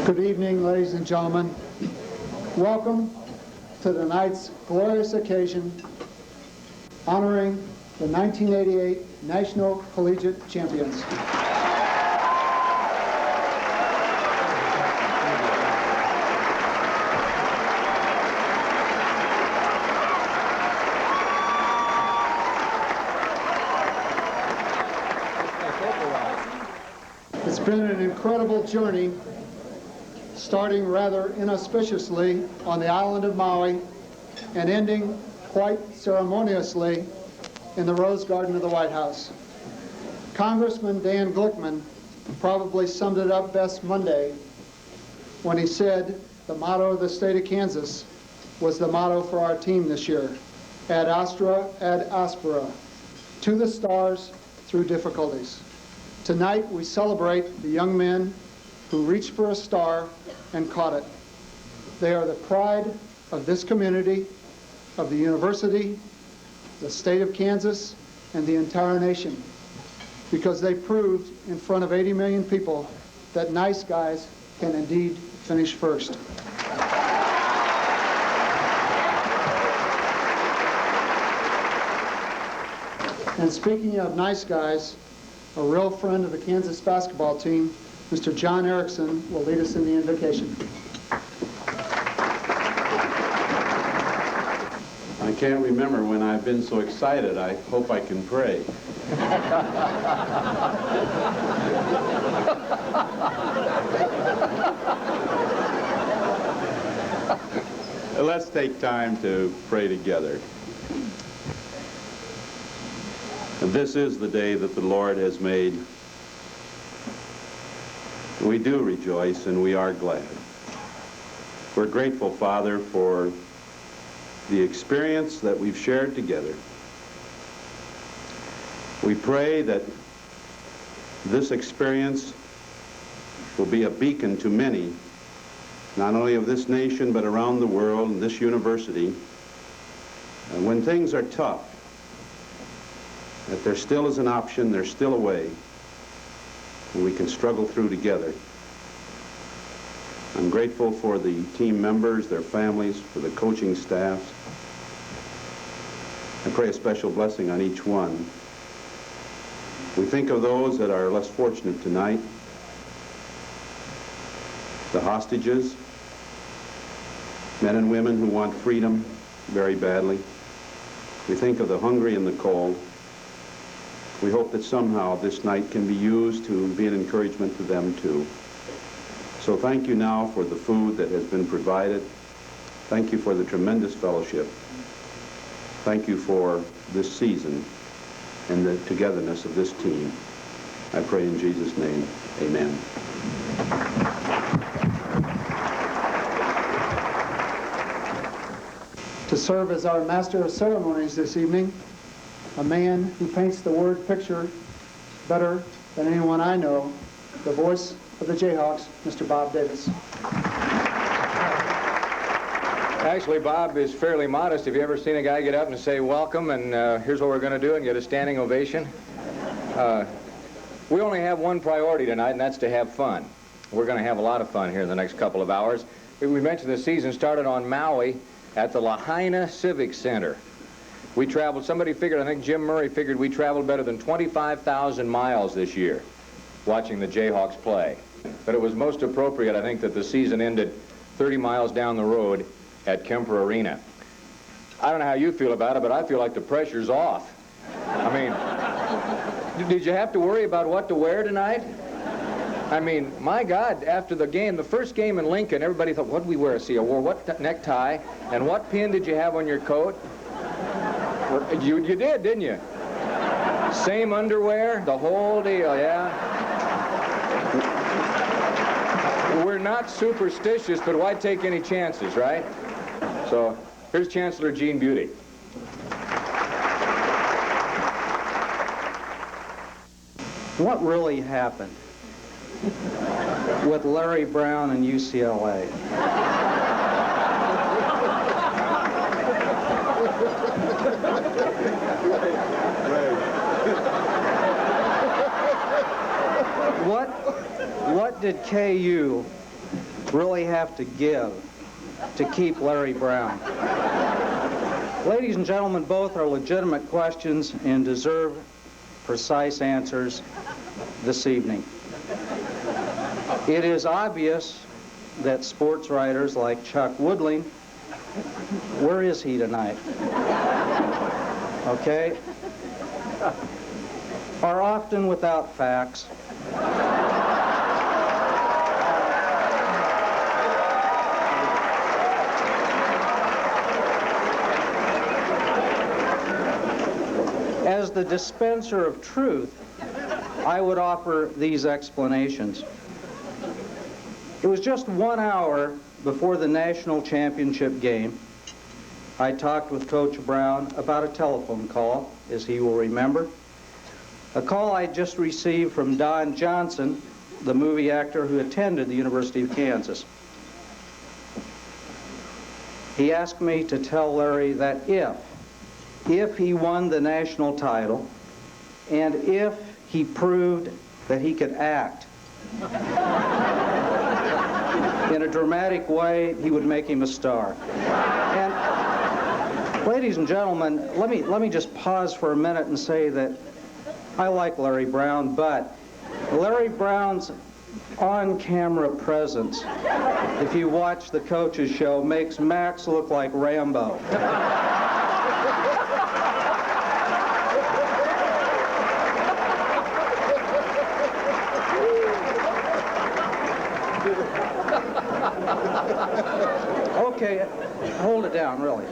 Good evening, ladies and gentlemen. Welcome to tonight's glorious occasion honoring the 1988 National Collegiate Champions. It's been an incredible journey, starting rather inauspiciously on the island of Maui and ending quite ceremoniously in the Rose Garden of the White House. Congressman Dan Glickman probably summed it up best Monday when he said the motto of the state of Kansas was the motto for our team this year: ad astra, ad aspera, to the stars through difficulties. Tonight we celebrate the young men who reached for a star and caught it. They are the pride of this community, of the university, the state of Kansas, and the entire nation, because they proved in front of 80 million people that nice guys can indeed finish first. And speaking of nice guys, a real friend of the Kansas basketball team, Mr. John Erickson, will lead us in the invocation. I can't remember when I've been so excited. I hope I can pray. Let's take time to pray together. This is the day that the Lord has made. We do rejoice and we are glad. We're grateful, Father, for the experience that we've shared together. We pray that this experience will be a beacon to many, not only of this nation, but around the world and this university. And when things are tough, that there still is an option, there's still a way, and we can struggle through together. I'm grateful for the team members, their families, for the coaching staffs. I pray a special blessing on each one. We think of those that are less fortunate tonight, the hostages, men and women who want freedom very badly. We think of the hungry and the cold. We hope that somehow this night can be used to be an encouragement to them too. So thank you now for the food that has been provided. Thank you for the tremendous fellowship. Thank you for this season and the togetherness of this team. I pray in Jesus' name, amen. To serve as our master of ceremonies this evening, a man who paints the word picture better than anyone I know, the voice of the Jayhawks, Mr. Bob Davis. Actually, Bob is fairly modest. Have you ever seen a guy get up and say, welcome, and here's what we're going to do, and get a standing ovation? We only have one priority tonight, and that's to have fun. We're going to have a lot of fun here in the next couple of hours. We mentioned the season started on Maui at the Lahaina Civic Center. We traveled, somebody figured, I think Jim Murray figured we traveled better than 25,000 miles this year watching the Jayhawks play. But it was most appropriate, I think, that the season ended 30 miles down the road at Kemper Arena. I don't know how you feel about it, but I feel like the pressure's off. I mean, did you have to worry about what to wear tonight? I mean, my God, after the game, the first game in Lincoln, everybody thought, what did we wear? See, I wore what necktie, and what pin did you have on your coat? You did, didn't you? Same underwear, the whole deal, yeah. We're not superstitious, but why take any chances, right? So here's Chancellor Gene Beauty. What really happened with Larry Brown and UCLA? What did KU really have to give to keep Larry Brown? Ladies and gentlemen, both are legitimate questions and deserve precise answers this evening. It is obvious that sports writers like Chuck Woodling, where is he tonight? Okay? Are often without facts. As the dispenser of truth, I would offer these explanations. It was just 1 hour before the national championship game. I talked with Coach Brown about a telephone call, as he will remember. A call I just received from Don Johnson, the movie actor who attended the University of Kansas. He asked me to tell Larry that if he won the national title, and if he proved that he could act in a dramatic way, he would make him a star. And ladies and gentlemen, let me just pause for a minute and say that I like Larry Brown, but Larry Brown's on-camera presence, if you watch the coach's show, makes Max look like Rambo. Okay, hold it down, really.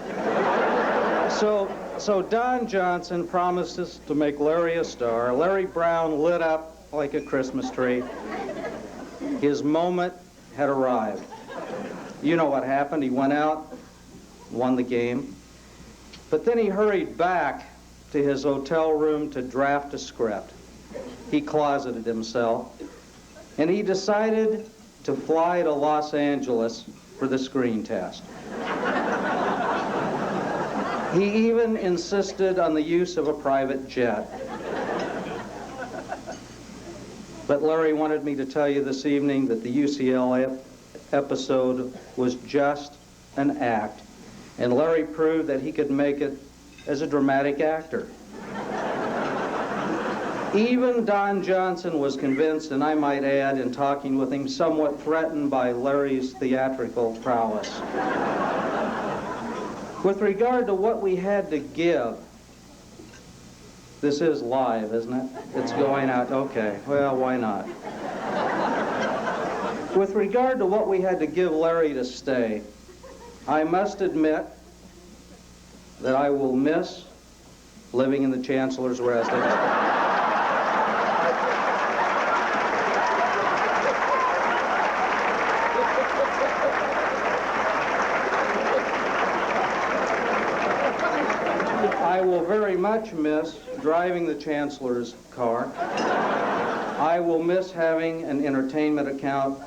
So Don Johnson promised us to make Larry a star. Larry Brown lit up like a Christmas tree. His moment had arrived. You know what happened. He went out, won the game, but then he hurried back to his hotel room to draft a script. He closeted himself, and he decided to fly to Los Angeles for the screen test. He even insisted on the use of a private jet. But Larry wanted me to tell you this evening that the UCLA episode was just an act, and Larry proved that he could make it as a dramatic actor. Even Don Johnson was convinced, and I might add, in talking with him, somewhat threatened by Larry's theatrical prowess. With regard to what we had to give, this is live, isn't it? It's going out. Okay, well, why not? With regard to what we had to give Larry to stay, I must admit that I will miss living in the Chancellor's residence. I will very much miss driving the Chancellor's car. I will miss having an entertainment account,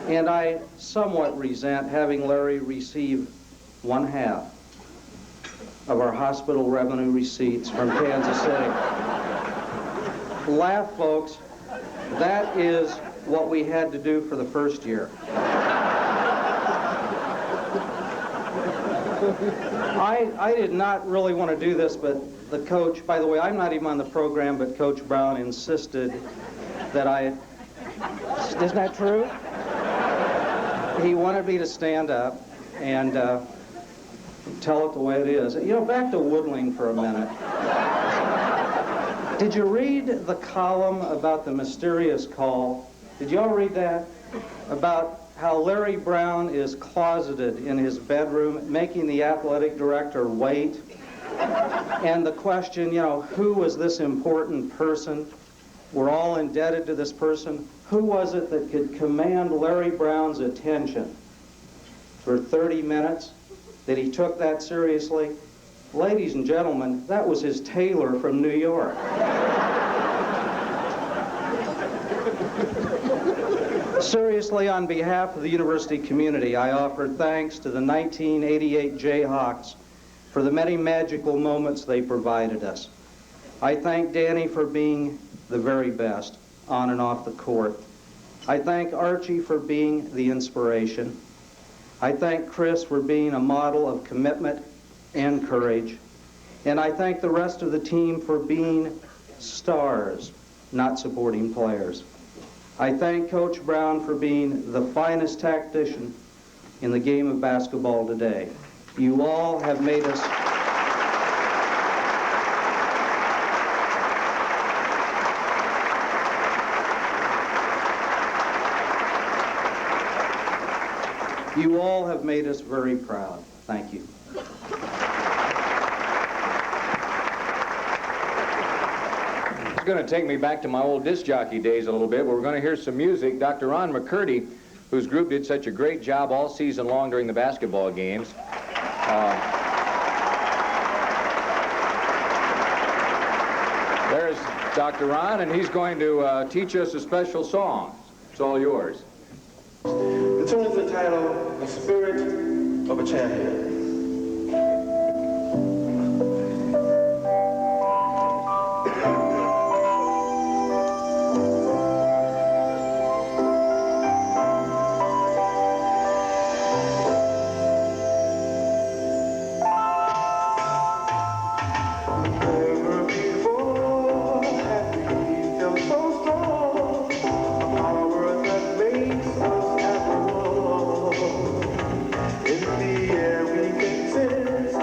and I somewhat resent having Larry receive 1/2 of our hospital revenue receipts from Kansas City. Laugh, folks. That is what we had to do for the first year. I did not really want to do this, but the coach, by the way, I'm not even on the program, but Coach Brown insisted that isn't that true? He wanted me to stand up and tell it the way it is. You know, back to Woodling for a minute. Did you read the column about the mysterious call? Did you all read that? About how Larry Brown is closeted in his bedroom, making the athletic director wait. And the question, you know, who was this important person? We're all indebted to this person. Who was it that could command Larry Brown's attention for 30 minutes? That he took that seriously? Ladies and gentlemen, that was his tailor from New York. Seriously, on behalf of the university community, I offer thanks to the 1988 Jayhawks for the many magical moments they provided us. I thank Danny for being the very best on and off the court. I thank Archie for being the inspiration. I thank Chris for being a model of commitment and courage. And I thank the rest of the team for being stars, not supporting players. I thank Coach Brown for being the finest tactician in the game of basketball today. You all have made us very proud. Thank you. It's going to take me back to my old disc jockey days a little bit. We're going to hear some music. Dr. Ron McCurdy, whose group did such a great job all season long during the basketball games. There's Dr. Ron, and he's going to teach us a special song. It's all yours. The tune is entitled The Spirit of a Champion. In the air we can sense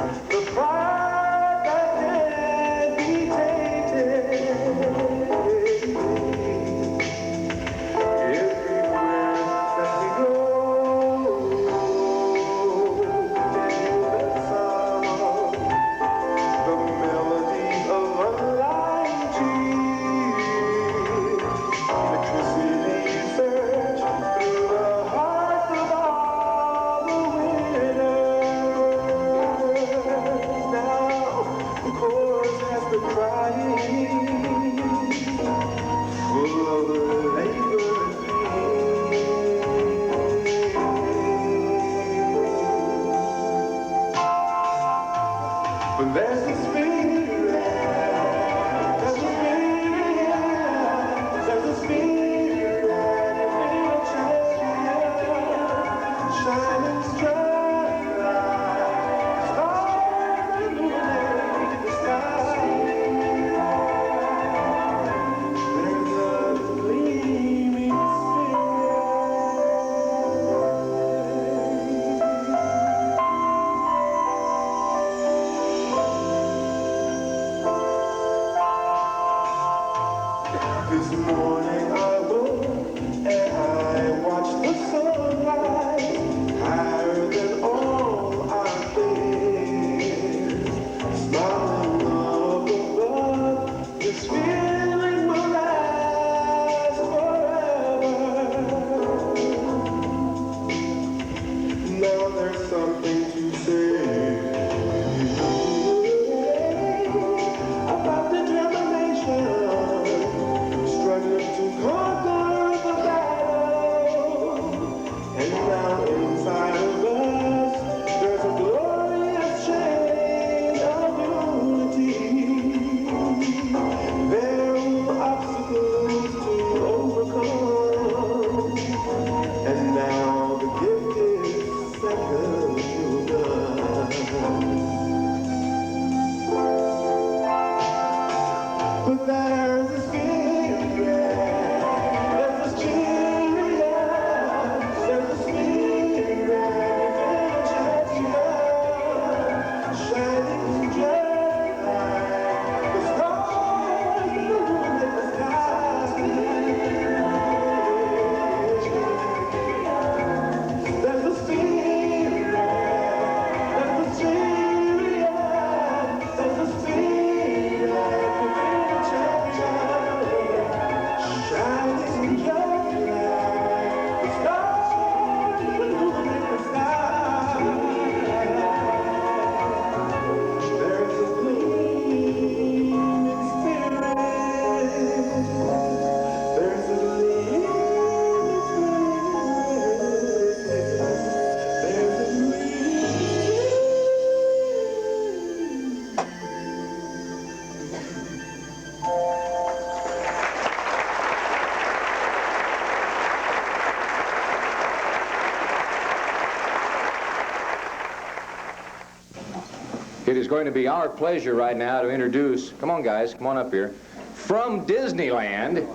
It is going to be our pleasure right now to introduce, come on guys, come on up here, from Disneyland,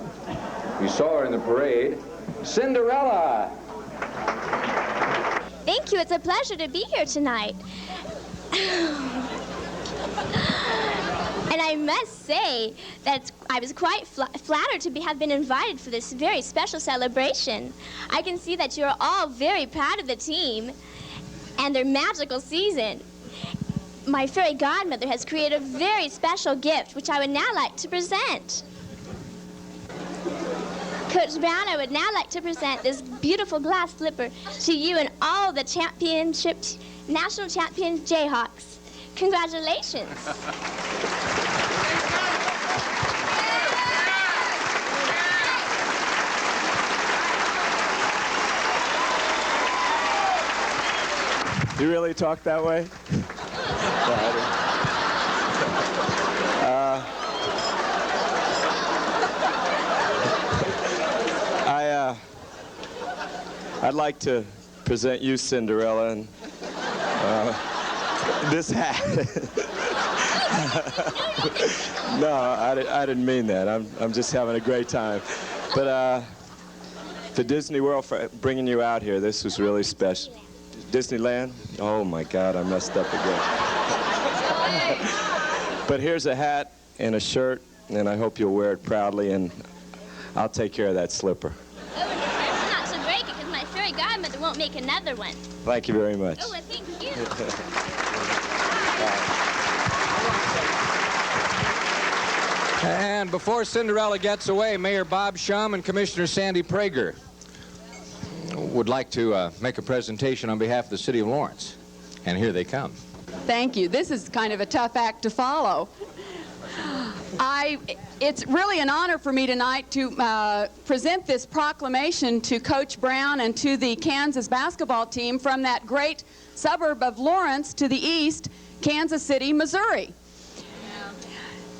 you saw her in the parade, Cinderella. Thank you. It's a pleasure to be here tonight. And I must say that I was quite flattered to have been invited for this very special celebration. I can see that you're all very proud of the team and their magical season. My fairy godmother has created a very special gift, which I would now like to present. Coach Brown, I would now like to present this beautiful glass slipper to you and all the national champion Jayhawks. Congratulations. You really talk that way? I'd like to present you Cinderella and this hat. No, I didn't mean that. I'm just having a great time. But for Disney World, for bringing you out here, this was really special. Disneyland? Oh my God, I messed up again. But here's a hat and a shirt, and I hope you'll wear it proudly, and I'll take care of that slipper. Not to break it, because my fairy godmother won't make another one. Thank you very much. Oh, well, thank you. And before Cinderella gets away, Mayor Bob Shum and Commissioner Sandy Praeger would like to make a presentation on behalf of the city of Lawrence. And here they come. Thank you. This is kind of a tough act to follow. It's really an honor for me tonight to present this proclamation to Coach Brown and to the Kansas basketball team from that great suburb of Lawrence to the east, Kansas City, Missouri.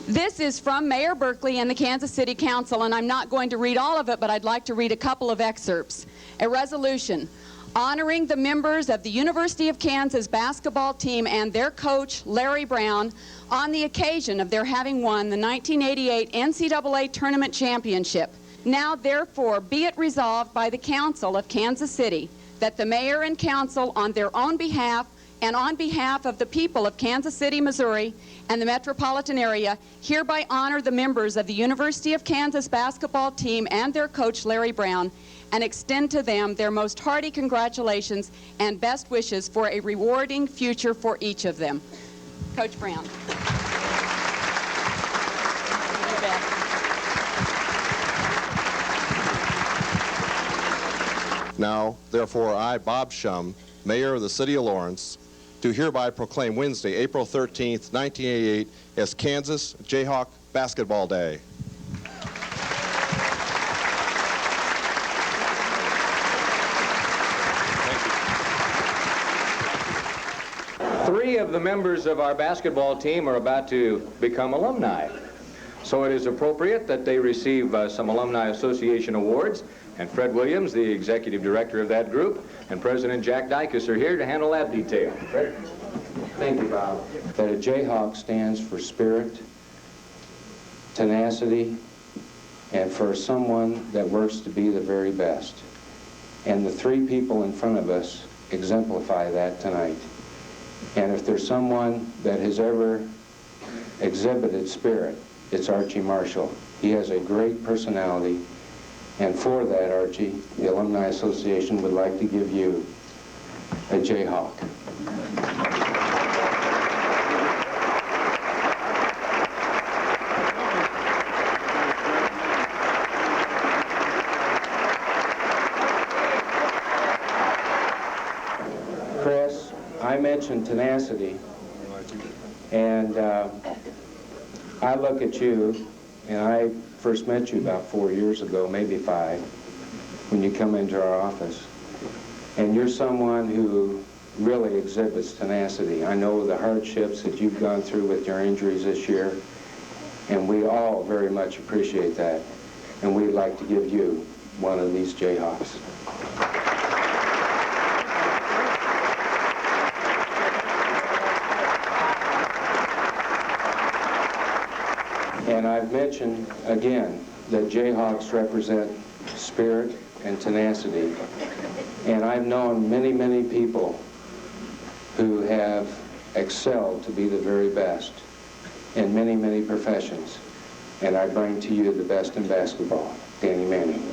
This is from Mayor Berkeley and the Kansas City Council, and I'm not going to read all of it, but I'd like to read a couple of excerpts. A resolution honoring the members of the University of Kansas basketball team and their coach, Larry Brown, on the occasion of their having won the 1988 NCAA Tournament Championship. Now, therefore, be it resolved by the Council of Kansas City that the mayor and council, on their own behalf and on behalf of the people of Kansas City, Missouri, and the metropolitan area, hereby honor the members of the University of Kansas basketball team and their coach, Larry Brown, and extend to them their most hearty congratulations and best wishes for a rewarding future for each of them. Coach Brown. Now, therefore, I, Bob Shum, Mayor of the City of Lawrence, do hereby proclaim Wednesday, April 13th, 1988, as Kansas Jayhawk Basketball Day. Three of the members of our basketball team are about to become alumni. So it is appropriate that they receive some Alumni Association awards. And Fred Williams, the executive director of that group, and President Jack Dykes are here to handle that detail. Fred? Thank you, Bob. That a Jayhawk stands for spirit, tenacity, and for someone that works to be the very best. And the three people in front of us exemplify that tonight. And if there's someone that has ever exhibited spirit, it's Archie Marshall. He has a great personality. And for that, Archie, the Alumni Association would like to give you a Jayhawk. Chris, I mentioned tenacity, and I look at you, and I first met you about 4 years ago, maybe 5, when you come into our office. And you're someone who really exhibits tenacity. I know the hardships that you've gone through with your injuries this year, and we all very much appreciate that. And we'd like to give you one of these Jayhawks. I've mentioned again that Jayhawks represent spirit and tenacity. And I've known many, many people who have excelled to be the very best in many, many professions. And I bring to you the best in basketball, Danny Manning.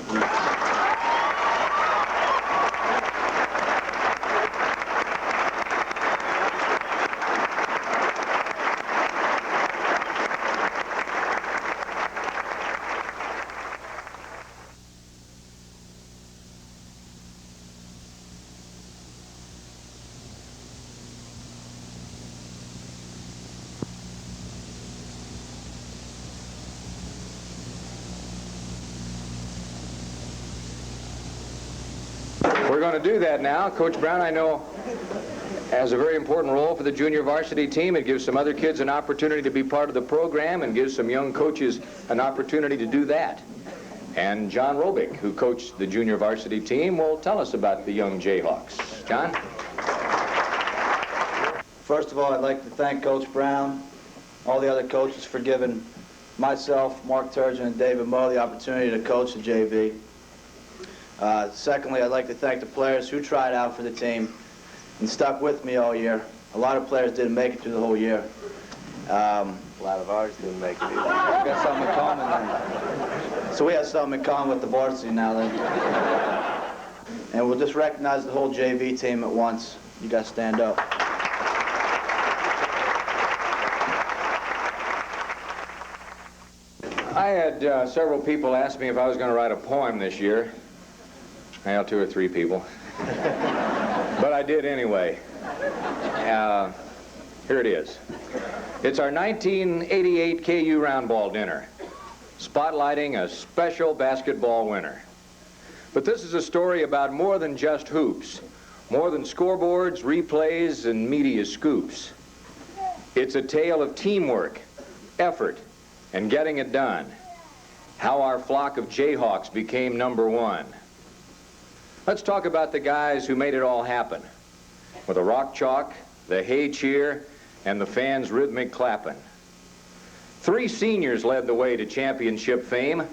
We're going to do that now. Coach Brown, I know, has a very important role for the junior varsity team. It gives some other kids an opportunity to be part of the program and gives some young coaches an opportunity to do that. And John Robick, who coached the junior varsity team, will tell us about the young Jayhawks. John? First of all, I'd like to thank Coach Brown, all the other coaches for giving myself, Mark Turgeon, and David Moe the opportunity to coach the JV. Secondly, I'd like to thank the players who tried out for the team and stuck with me all year. A lot of players didn't make it through the whole year. A lot of ours didn't make it either. We got something in common then. So we have something in common with the varsity now then. And we'll just recognize the whole JV team at once. You guys stand up. I had several people ask me if I was going to write a poem this year. Well, 2 or 3 people. But I did anyway. Here it is. It's our 1988 KU round ball dinner, spotlighting a special basketball winner. But this is a story about more than just hoops, more than scoreboards, replays, and media scoops. It's a tale of teamwork, effort, and getting it done. How our flock of Jayhawks became #1. Let's talk about the guys who made it all happen, with the rock chalk, the hay cheer, and the fans' rhythmic clapping. 3 seniors led the way to championship fame: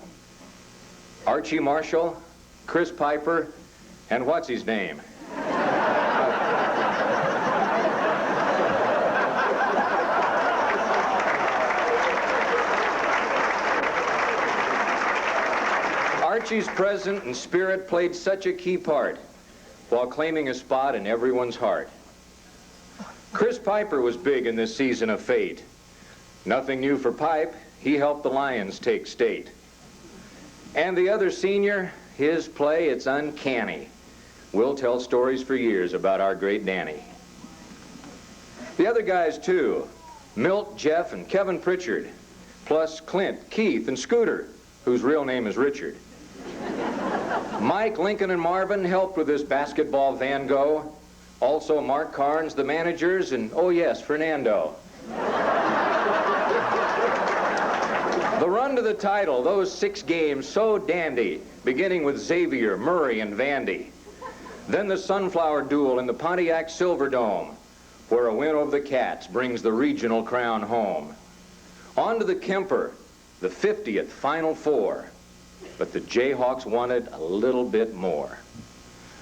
Archie Marshall, Chris Piper, and what's his name? Archie's presence and spirit played such a key part while claiming a spot in everyone's heart. Chris Piper was big in this season of fate. Nothing new for Pipe. He helped the Lions take state. And the other senior, his play, it's uncanny. We'll tell stories for years about our great Danny. The other guys, too, Milt, Jeff, and Kevin Pritchard, plus Clint, Keith, and Scooter, whose real name is Richard. Mike, Lincoln, and Marvin helped with this basketball Van Gogh. Also Mark Carnes, the managers, and oh yes, Fernando. The run to the title, those 6 games so dandy, beginning with Xavier, Murray, and Vandy. Then the Sunflower Duel in the Pontiac Silverdome, where a win over the Cats brings the regional crown home. On to the Kemper, the 50th Final Four. But the Jayhawks wanted a little bit more.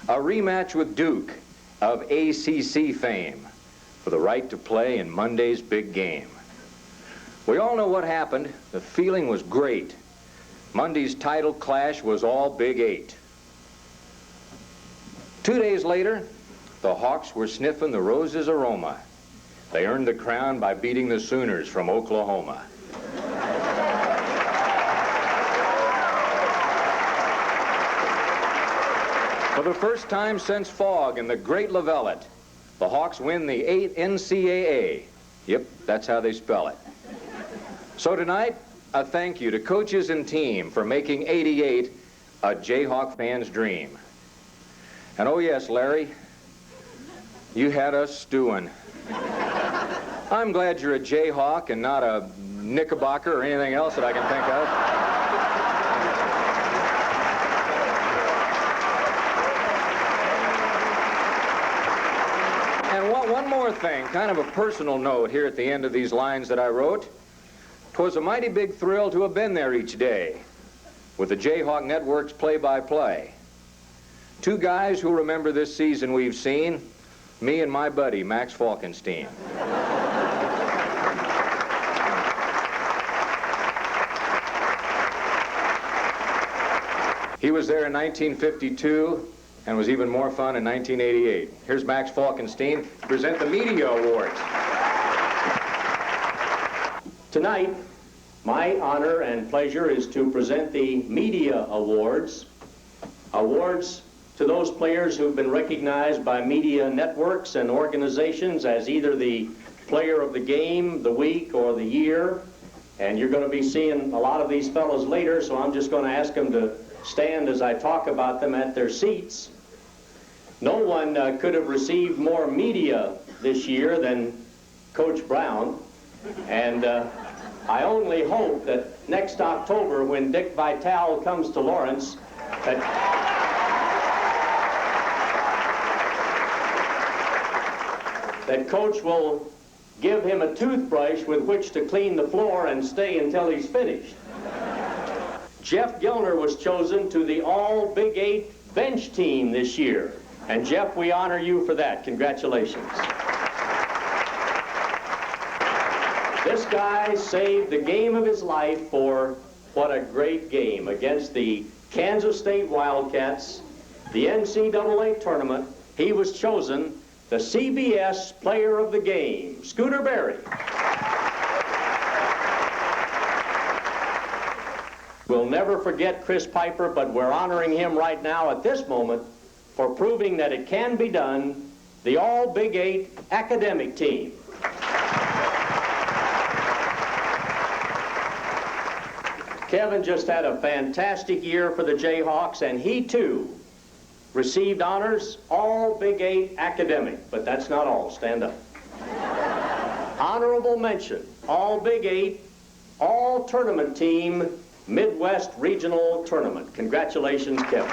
A rematch with Duke of ACC fame for the right to play in Monday's big game. We all know what happened. The feeling was great. Monday's title clash was all Big 8. 2 days later, the Hawks were sniffing the Rose's aroma. They earned the crown by beating the Sooners from Oklahoma. For the first time since Fogg and the Great Lavellette, the Hawks win the 8th NCAA. Yep, that's how they spell it. So tonight, a thank you to coaches and team for making '88 a Jayhawk fan's dream. And oh yes, Larry, you had us stewing. I'm glad you're a Jayhawk and not a Knickerbocker or anything else that I can think of. And one more thing, kind of a personal note here at the end of these lines that I wrote. 'Twas a mighty big thrill to have been there each day with the Jayhawk Network's play-by-play. Two guys who remember this season we've seen, me and my buddy, Max Falkenstien. He was there in 1952 and was even more fun in 1988. Here's Max Falkenstien to present the Media Awards. Tonight, my honor and pleasure is to present the Media Awards. Awards to those players who've been recognized by media networks and organizations as either the player of the game, the week, or the year. And you're going to be seeing a lot of these fellows later, so I'm just going to ask them to stand as I talk about them at their seats. No one could have received more media this year than Coach Brown. And I only hope that next October, when Dick Vitale comes to Lawrence, that Coach will give him a toothbrush with which to clean the floor and stay until he's finished. Jeff Gilner was chosen to the All Big 8 bench team this year. And Jeff, we honor you for that. Congratulations. This guy saved the game of his life for what a great game against the Kansas State Wildcats, the NCAA tournament. He was chosen the CBS Player of the Game, Scooter Berry. We'll never forget Chris Piper, but we're honoring him right now at this moment for proving that it can be done, the All Big 8 academic team. Kevin just had a fantastic year for the Jayhawks, and he too received honors, All Big 8 academic, but that's not all. Stand up. Honorable mention, All Big 8, All Tournament Team, Midwest Regional Tournament. Congratulations, Kevin.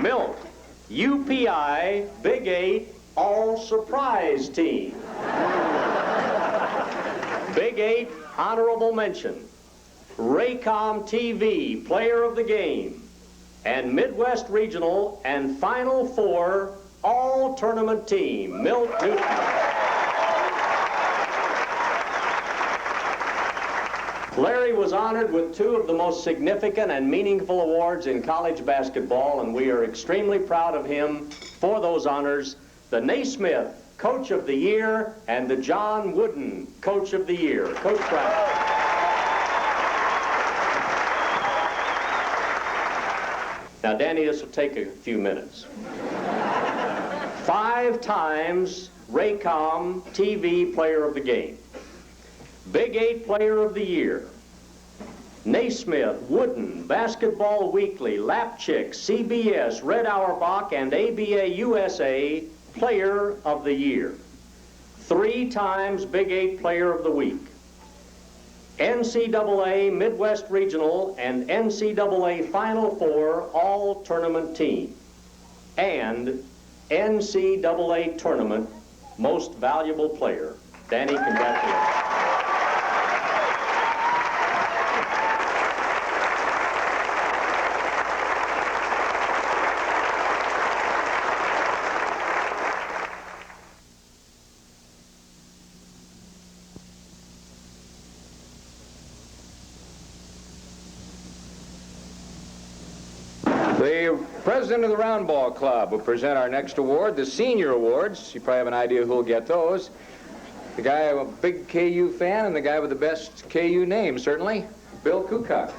Milk, UPI Big 8 All Surprise Team. Big 8 honorable mention, Raycom TV Player of the Game, and Midwest Regional and Final Four All Tournament Team, Milt Newton. Larry was honored with two of the most significant and meaningful awards in college basketball, and we are extremely proud of him for those honors. The Naismith Coach of the Year and the John Wooden Coach of the Year. Coach Brown. Now, Danny, this will take a few minutes. 5 times Raycom TV Player of the Game. Big 8 Player of the Year. Naismith, Wooden, Basketball Weekly, Lapchick, CBS, Red Auerbach, and ABA USA Player of the Year. 3 times Big 8 Player of the Week. NCAA Midwest Regional and NCAA Final Four All Tournament Team. And NCAA Tournament Most Valuable Player. Danny, congratulations. The president of the Roundball Club will present our next award, the Senior Awards. You probably have an idea who will get those. The guy, a big KU fan, and the guy with the best KU name, certainly, Bill Kukoc.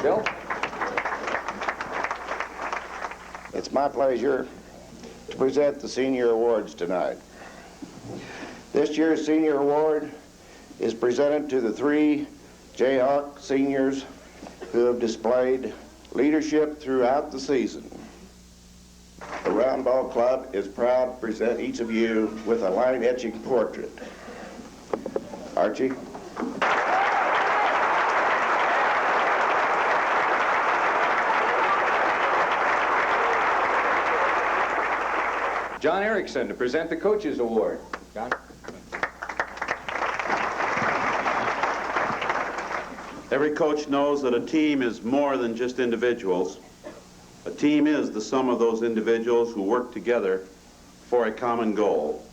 Bill? It's my pleasure to present the Senior Awards tonight. This year's Senior Award is presented to the 3 Jayhawk seniors who have displayed leadership throughout the season. The Roundball Club is proud to present each of you with a line etching portrait. Archie? John Erickson to present the Coaches Award. John? Every coach knows that a team is more than just individuals. A team is the sum of those individuals who work together for a common goal.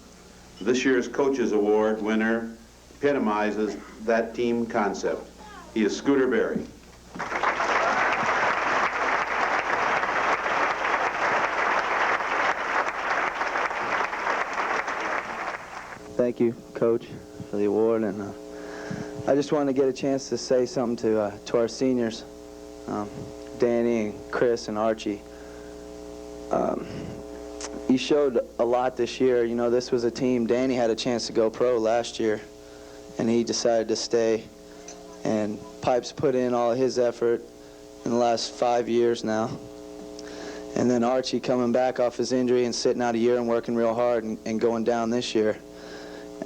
This year's Coaches Award winner epitomizes that team concept. He is Scooter Berry. Thank you, Coach, for the award, and I just wanted to get a chance to say something to our seniors, Danny and Chris and Archie. You showed a lot this year. You know, this was a team. Danny had a chance to go pro last year, and he decided to stay. And Pipes put in all his effort in the last 5 years now. And then Archie coming back off his injury and sitting out a year and working real hard and going down this year.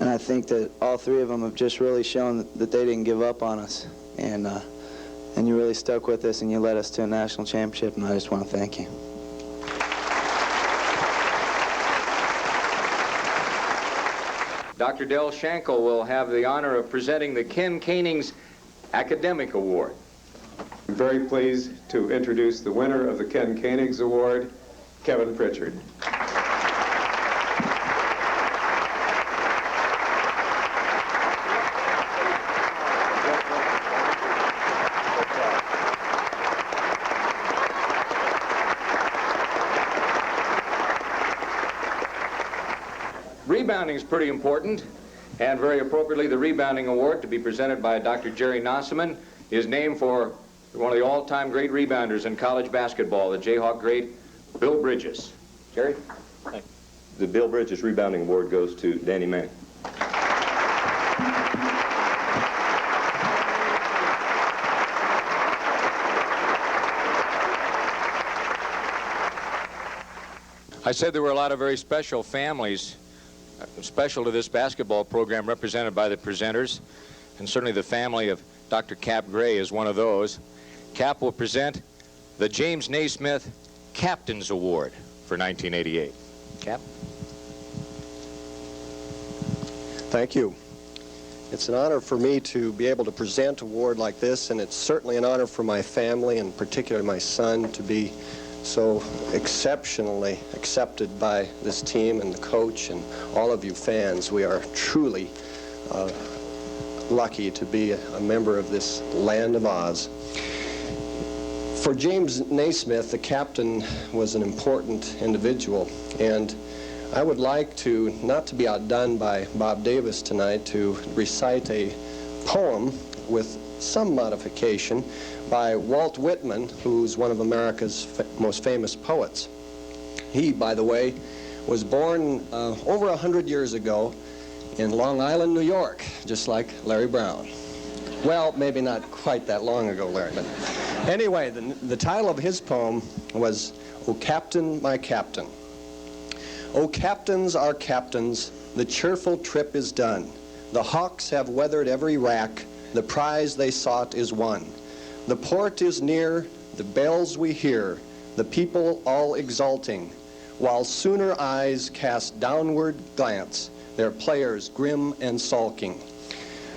And I think that all three of them have just really shown that they didn't give up on us. And you really stuck with us, and you led us to a national championship, and I just want to thank you. Dr. Del Shankel will have the honor of presenting the Ken Koenig's Academic Award. I'm very pleased to introduce the winner of the Ken Koenig's Award, Kevin Pritchard. Rebounding is pretty important, and very appropriately, the Rebounding Award, to be presented by Dr. Jerry Nossaman, is named for one of the all-time great rebounders in college basketball, the Jayhawk great Bill Bridges. Jerry? Thanks. The Bill Bridges Rebounding Award goes to Danny Manning. I said there were a lot of very special families special to this basketball program represented by the presenters, and certainly the family of Dr. Cap Gray is one of those. Cap will present the James Naismith Captain's Award for 1988. Cap? Thank you. It's an honor for me to be able to present an award like this, and it's certainly an honor for my family, and particularly my son, to be so exceptionally accepted by this team and the coach and all of you fans. We are truly lucky to be a member of this land of Oz. For James Naismith, the captain was an important individual, and I would like to, not to be outdone by Bob Davis tonight, to recite a poem with some modification by Walt Whitman, who's one of America's most famous poets. He, by the way, was born over 100 years ago in Long Island, New York, just like Larry Brown. Well, maybe not quite that long ago, Larry, but anyway, the title of his poem was, "O Captain, My Captain." O captains, our captains, the cheerful trip is done. The Hawks have weathered every rack, the prize they sought is won. The port is near, the bells we hear, the people all exulting, while sooner eyes cast downward glance, their players grim and sulking.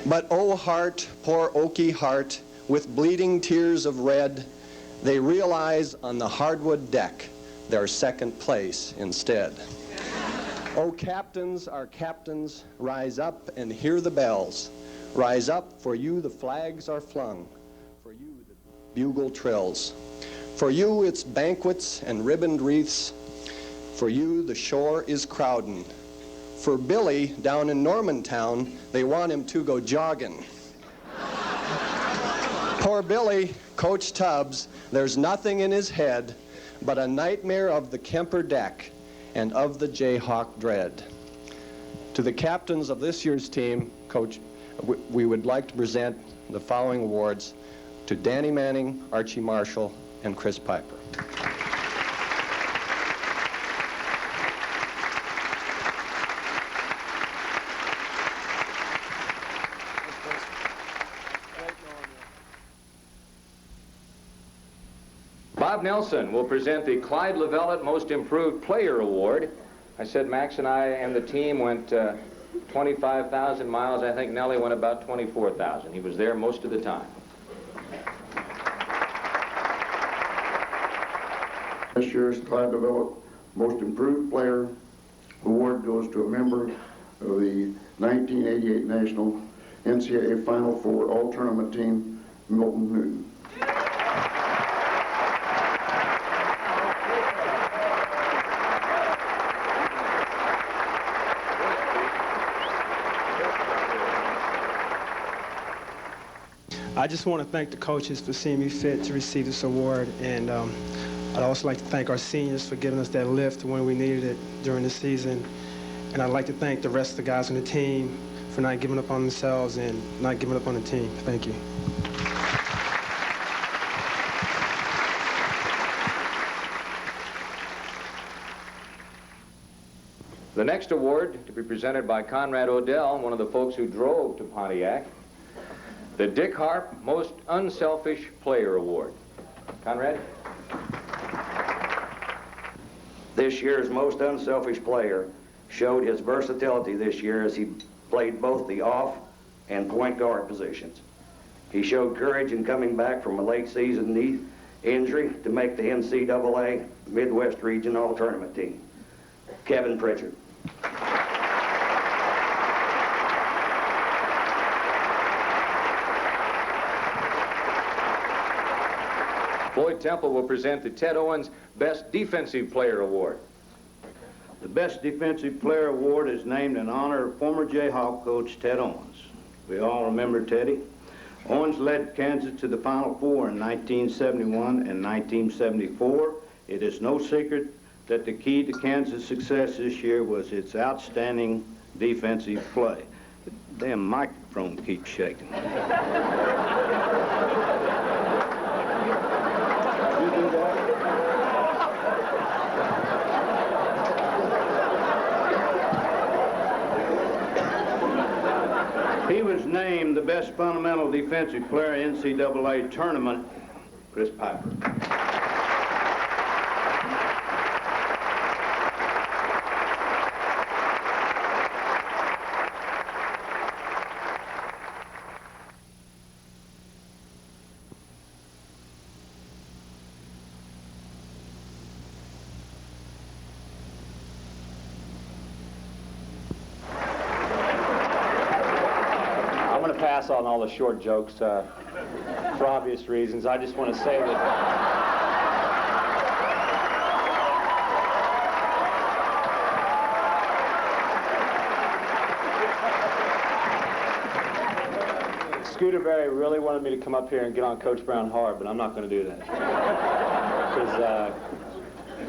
But O heart, poor oaky heart, with bleeding tears of red, they realize on the hardwood deck their second place instead. O captains, our captains, rise up and hear the bells. Rise up, for you the flags are flung. For you the bugle trills. For you it's banquets and ribboned wreaths. For you the shore is crowdin'. For Billy down in Normantown, they want him to go joggin'. Poor Billy, Coach Tubbs, there's nothing in his head but a nightmare of the Kemper deck and of the Jayhawk dread. To the captains of this year's team, Coach, we would like to present the following awards to Danny Manning, Archie Marshall, and Chris Piper. Bob Nelson will present the Clyde Levellet Most Improved Player Award. I said Max and I and the team went 25,000 miles. I think Nellie went about 24,000. He was there most of the time. This year's Clyde Developed Most Improved Player award goes to a member of the 1988 National NCAA Final Four All-Tournament team, Milton Newton. I just want to thank the coaches for seeing me fit to receive this award, and I'd also like to thank our seniors for giving us that lift when we needed it during the season. And I'd like to thank the rest of the guys on the team for not giving up on themselves and not giving up on the team. Thank you. The next award to be presented by Conrad Odell, one of the folks who drove to Pontiac, the Dick Harp Most Unselfish Player Award. Conrad? This year's Most Unselfish Player showed his versatility this year as he played both the off and point guard positions. He showed courage in coming back from a late season knee injury to make the NCAA Midwest Region All-Tournament team. Kevin Pritchard. Floyd Temple will present the Ted Owens Best Defensive Player Award. The Best Defensive Player Award is named in honor of former Jayhawk coach Ted Owens. We all remember Teddy. Owens led Kansas to the Final Four in 1971 and 1974. It is no secret that the key to Kansas' success this year was its outstanding defensive play. The damn microphone keeps shaking. He was named the best fundamental defensive player in NCAA tournament, Chris Piper. Pass on all the short jokes for obvious reasons. I just want to say that Scooter Berry really wanted me to come up here and get on Coach Brown hard, but I'm not going to do that. Because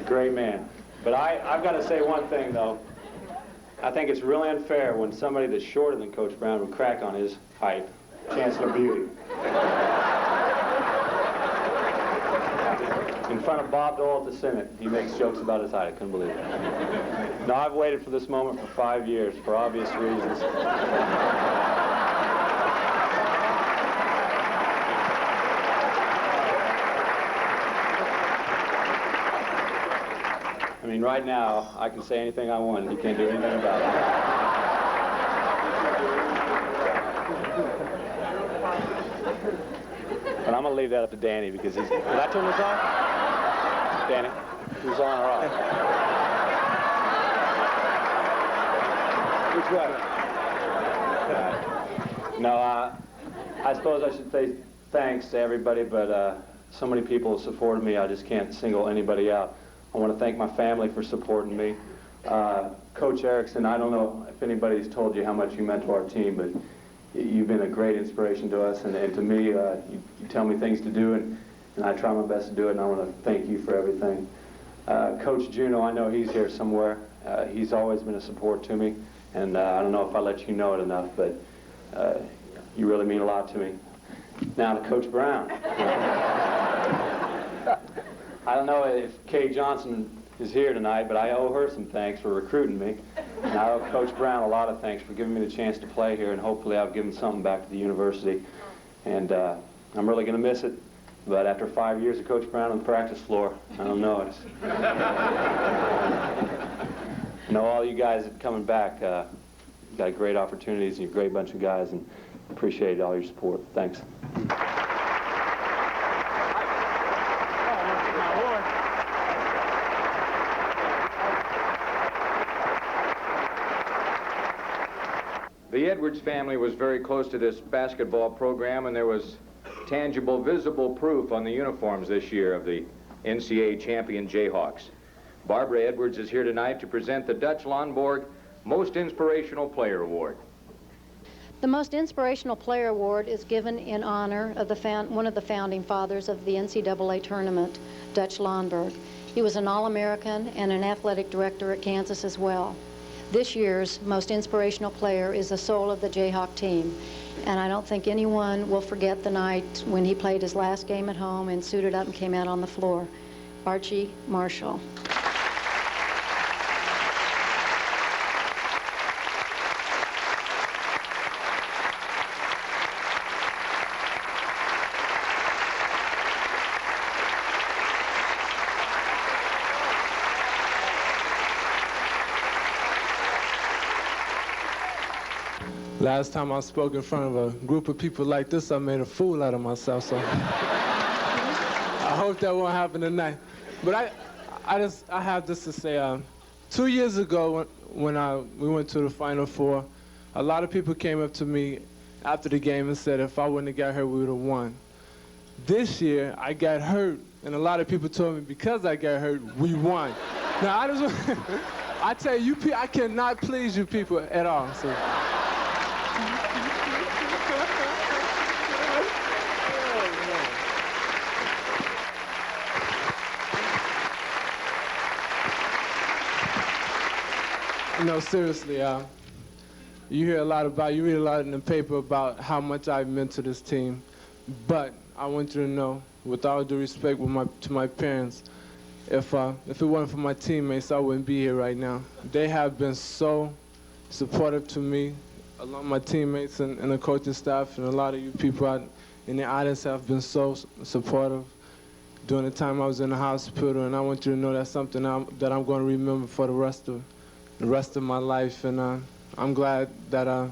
great man. But I've got to say one thing, though. I think it's really unfair when somebody that's shorter than Coach Brown would crack on his height. Chancellor Beauty. In front of Bob Dole at the Senate, he makes jokes about his height. I couldn't believe it. No, I've waited for this moment for 5 years for obvious reasons. I mean, right now, I can say anything I want, and you can't do anything about it. But I'm going to leave that up to Danny, because he's... Did I turn this off? Danny, who's on or off? Which one? No, I suppose I should say thanks to everybody, but so many people have supported me, I just can't single anybody out. I want to thank my family for supporting me. Coach Erickson, I don't know if anybody's told you how much you meant to our team, but you've been a great inspiration to us, and to me, you tell me things to do, and I try my best to do it, and I want to thank you for everything. Coach Juno, I know he's here somewhere. He's always been a support to me, and I don't know if I let you know it enough, but you really mean a lot to me. Now to Coach Brown. I don't know if Kay Johnson is here tonight, but I owe her some thanks for recruiting me. And I owe Coach Brown a lot of thanks for giving me the chance to play here, and hopefully I've given something back to the university. And I'm really going to miss it. But after 5 years of Coach Brown on the practice floor, I don't know. You know, all you guys that are coming back, got great opportunities, and you're a great bunch of guys, and appreciate all your support. Thanks. The Edwards family was very close to this basketball program, and there was tangible, visible proof on the uniforms this year of the NCAA champion Jayhawks. Barbara Edwards is here tonight to present the Dutch Lonborg Most Inspirational Player Award. The Most Inspirational Player Award is given in honor of one of the founding fathers of the NCAA tournament, Dutch Lonborg. He was an All-American and an athletic director at Kansas as well. This year's Most Inspirational Player is the soul of the Jayhawk team, and I don't think anyone will forget the night when he played his last game at home and suited up and came out on the floor. Archie Marshall. Last time I spoke in front of a group of people like this, I made a fool out of myself, so I hope that won't happen tonight. But I have this to say. 2 years ago, when we went to the Final Four, a lot of people came up to me after the game and said if I wouldn't have got hurt, we would have won. This year, I got hurt, and a lot of people told me because I got hurt, we won. Now, I tell you, I cannot please you people at all. So. No, seriously, you read a lot in the paper about how much I've meant to this team, but I want you to know, with all due respect to my parents, if it wasn't for my teammates, I wouldn't be here right now. They have been so supportive to me, along my teammates and the coaching staff, and a lot of you people out in the audience have been so supportive during the time I was in the hospital, and I want you to know that's something that I'm going to remember for the rest of my life, and I'm glad that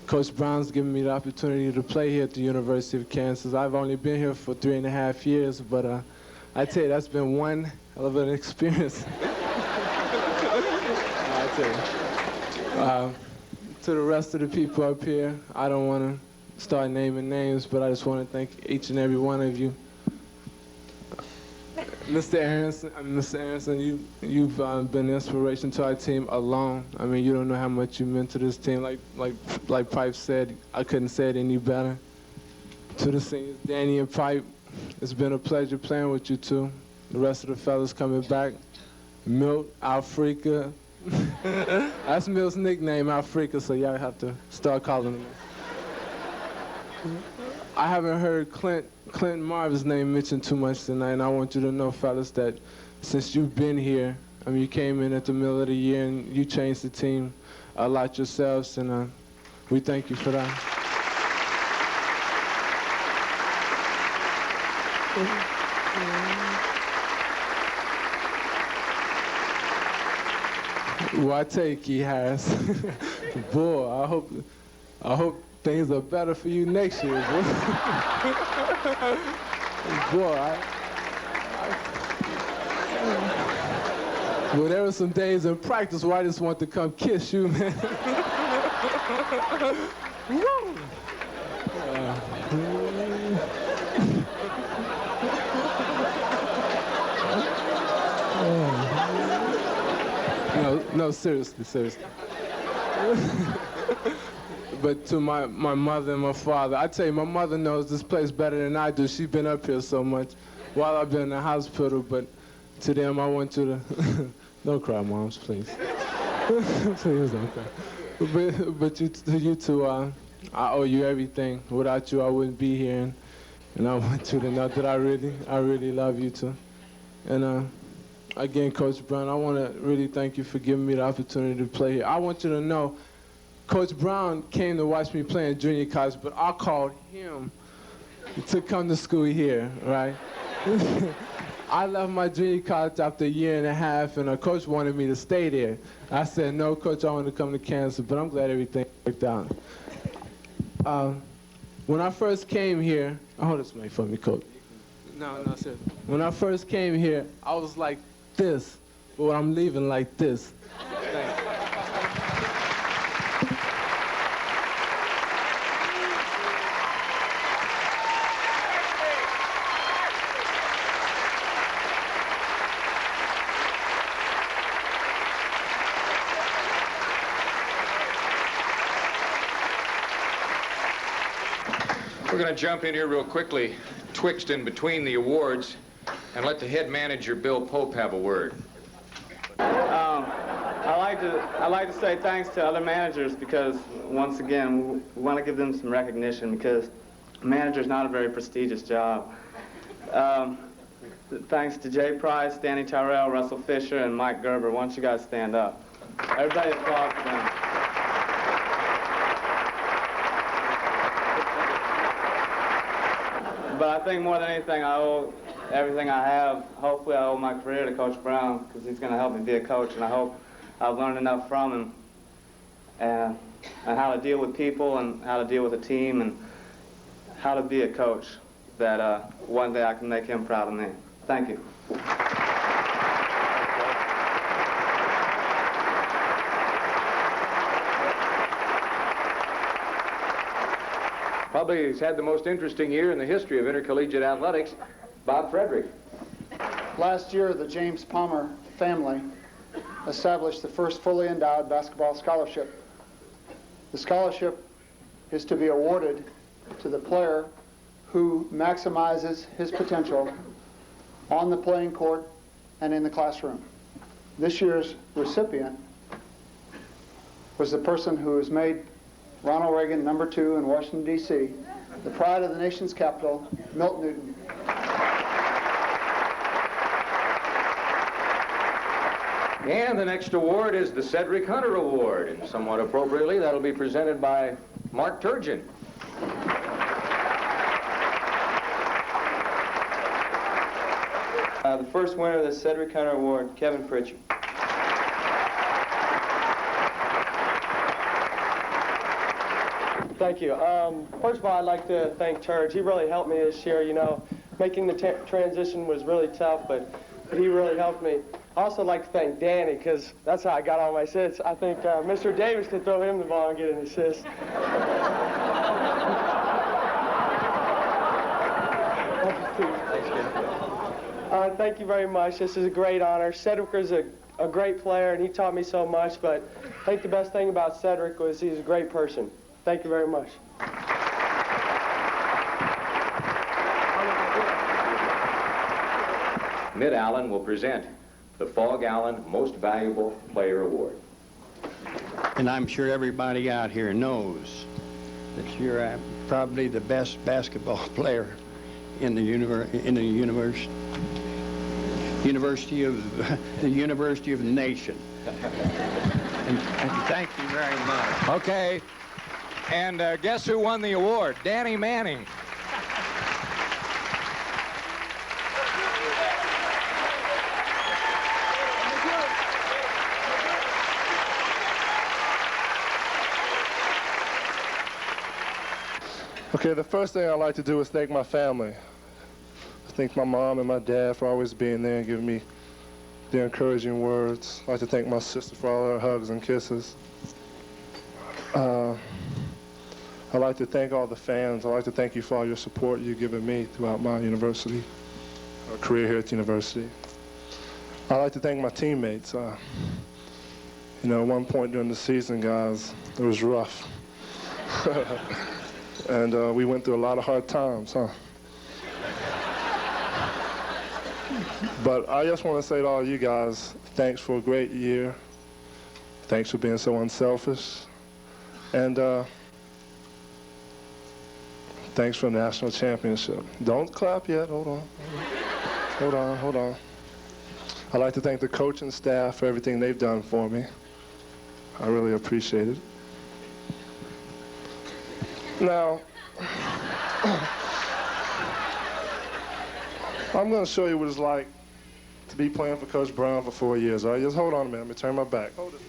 Coach Brown's given me the opportunity to play here at the University of Kansas. I've only been here for 3.5 years, but I tell you, that's been one hell of an experience. I tell you. To the rest of the people up here, I don't want to start naming names, but I just want to thank each and every one of you. Mr. Erickson, you've been an inspiration to our team alone. I mean, you don't know how much you meant to this team. Like Pipe said, I couldn't say it any better. To the seniors, Danny and Pipe, it's been a pleasure playing with you two. The rest of the fellas coming back. Milt, Alfrika. That's Milt's nickname, Alfrika, so y'all have to start calling him. I haven't heard Clinton Marvin's name mentioned too much tonight, and I want you to know, fellas, that since you've been here, I mean, you came in at the middle of the year and you changed the team a lot yourselves, and we thank you for that. Well, I take he has. Boy, I hope things are better for you next year, boy. Boy, well, there were some days in practice where I just want to come kiss you, man. No, seriously. But to my mother and my father, I tell you, my mother knows this place better than I do. She's been up here so much while I've been in the hospital, but to them, I want you to, don't cry, moms, please. Please don't cry. But to you two, I owe you everything. Without you, I wouldn't be here, and I want you to know that I really love you two. And again, Coach Brown, I want to really thank you for giving me the opportunity to play here. I want you to know, Coach Brown came to watch me play in junior college, but I called him to come to school here, right? I left my junior college after a year and a half, and a coach wanted me to stay there. I said, no, Coach, I want to come to Kansas, but I'm glad everything worked out. When I first came here, hold this mic for me, Coach. No, sir. When I first came here, I was like this, but I'm leaving like this. We're going to jump in here real quickly, twixt in between the awards, and let the head manager, Bill Pope, have a word. I'd like to say thanks to other managers because, once again, we want to give them some recognition because manager's not a very prestigious job. Thanks to Jay Price, Danny Tyrell, Russell Fisher, and Mike Gerber. Why don't you guys stand up? Everybody applaud for them. But I think more than anything, I owe everything I have. Hopefully, I owe my career to Coach Brown because he's going to help me be a coach, and I hope I've learned enough from him and how to deal with people and how to deal with a team and how to be a coach that one day I can make him proud of me. Thank you. Probably has had the most interesting year in the history of intercollegiate athletics, Bob Frederick. Last year, the James Palmer family established the first fully endowed basketball scholarship. The scholarship is to be awarded to the player who maximizes his potential on the playing court and in the classroom. This year's recipient was the person who has made Ronald Reagan #2 in Washington, D.C., the pride of the nation's capital, Milt Newton. And the next award is the Cedric Hunter Award, and somewhat appropriately, that'll be presented by Mark Turgeon. The first winner of the Cedric Hunter Award, Kevin Pritchard. Thank you. First of all, I'd like to thank Turge. He really helped me this year. You know, making the transition was really tough, but he really helped me. I also like to thank Danny, because that's how I got all my assists. I think Mr. Davis could throw him the ball and get an assist. Thank you very much. This is a great honor. Cedric is a great player, and he taught me so much, but I think the best thing about Cedric was he's a great person. Thank you very much. Mid Allen will present the Fog Allen Most Valuable Player Award. And I'm sure everybody out here knows that you're probably the best basketball player in the university of the nation. And thank you very much. Okay. And guess who won the award? Danny Manning. Okay, the first thing I'd like to do is thank my family. I thank my mom and my dad for always being there and giving me the encouraging words. I'd like to thank my sister for all her hugs and kisses. I'd like to thank all the fans. I'd like to thank you for all your support you've given me throughout my university, career here at the university. I'd like to thank my teammates. You know, at one point during the season, guys, it was rough. And we went through a lot of hard times, huh? But I just want to say to all you guys, thanks for a great year. Thanks for being so unselfish. And thanks for the national championship. Don't clap yet, hold on. Hold on. I'd like to thank the coaching staff for everything they've done for me. I really appreciate it. Now, I'm going to show you what it's like to be playing for Coach Brown for 4 years. All right, just hold on a minute. Let me turn my back. Hold it.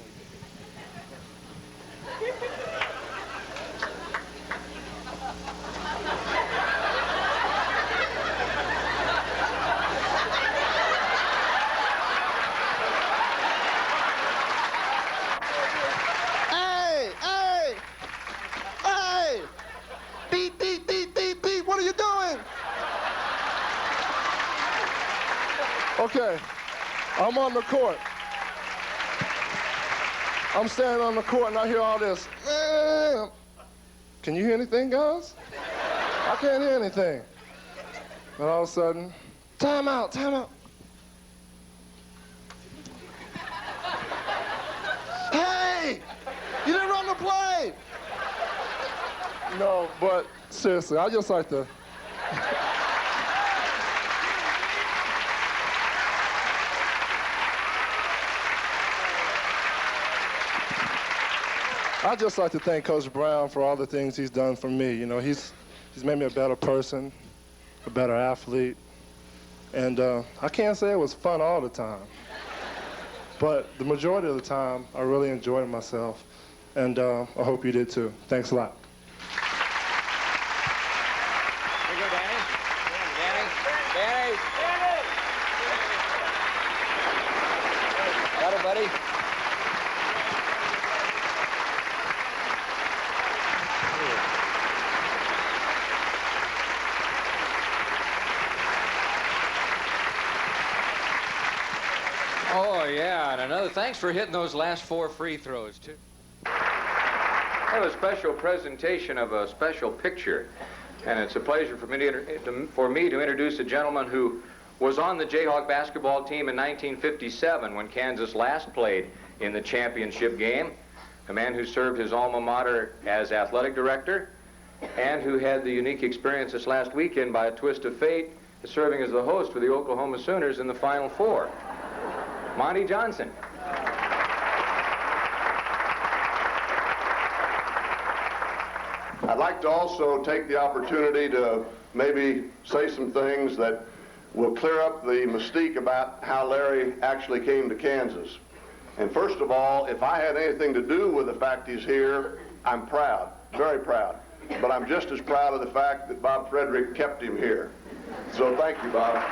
Okay, I'm on the court. I'm standing on the court and I hear all this. Can you hear anything, guys? I can't hear anything. And all of a sudden, time out, time out. Hey, you didn't run the play. No, but seriously, I just like to. I'd just like to thank Coach Brown for all the things he's done for me. You know, he's made me a better person, a better athlete, and I can't say it was fun all the time, but the majority of the time, I really enjoyed myself, and I hope you did too. Thanks a lot. Here you go, Danny. Danny. Got it, buddy. Oh, yeah, and another thanks for hitting those last 4 free throws, too. I have a special presentation of a special picture, and it's a pleasure for me to introduce a gentleman who was on the Jayhawk basketball team in 1957 when Kansas last played in the championship game, a man who served his alma mater as athletic director and who had the unique experience this last weekend by a twist of fate serving as the host for the Oklahoma Sooners in the Final Four. Monty Johnson. I'd like to also take the opportunity to maybe say some things that will clear up the mystique about how Larry actually came to Kansas. And first of all, if I had anything to do with the fact he's here, I'm proud, very proud. But I'm just as proud of the fact that Bob Frederick kept him here. So thank you, Bob.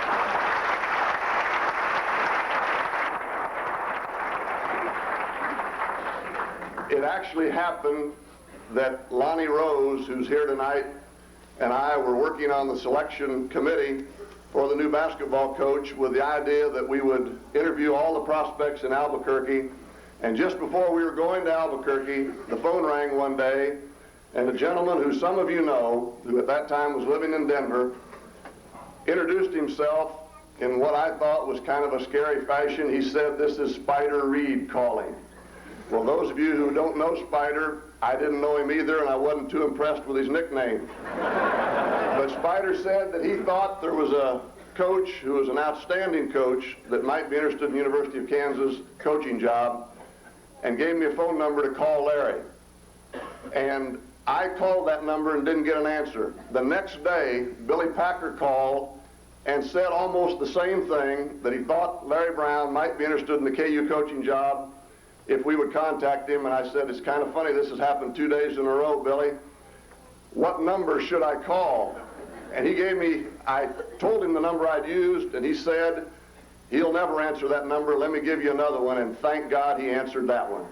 It actually happened that Lonnie Rose, who's here tonight, and I were working on the selection committee for the new basketball coach with the idea that we would interview all the prospects in Albuquerque. And just before we were going to Albuquerque, the phone rang one day, and a gentleman who some of you know, who at that time was living in Denver, introduced himself in what I thought was kind of a scary fashion. He said, "This is Spider Reed calling." Well, those of you who don't know Spider, I didn't know him either, and I wasn't too impressed with his nickname. But Spider said that he thought there was a coach who was an outstanding coach that might be interested in the University of Kansas coaching job, and gave me a phone number to call Larry. And I called that number and didn't get an answer. The next day, Billy Packer called and said almost the same thing, that he thought Larry Brown might be interested in the KU coaching job if we would contact him. And I said, "It's kind of funny, this has happened 2 days in a row, Billy. What number should I call?" And he gave me, I told him the number I'd used, and he said, "He'll never answer that number. Let me give you another one." And thank God he answered that one.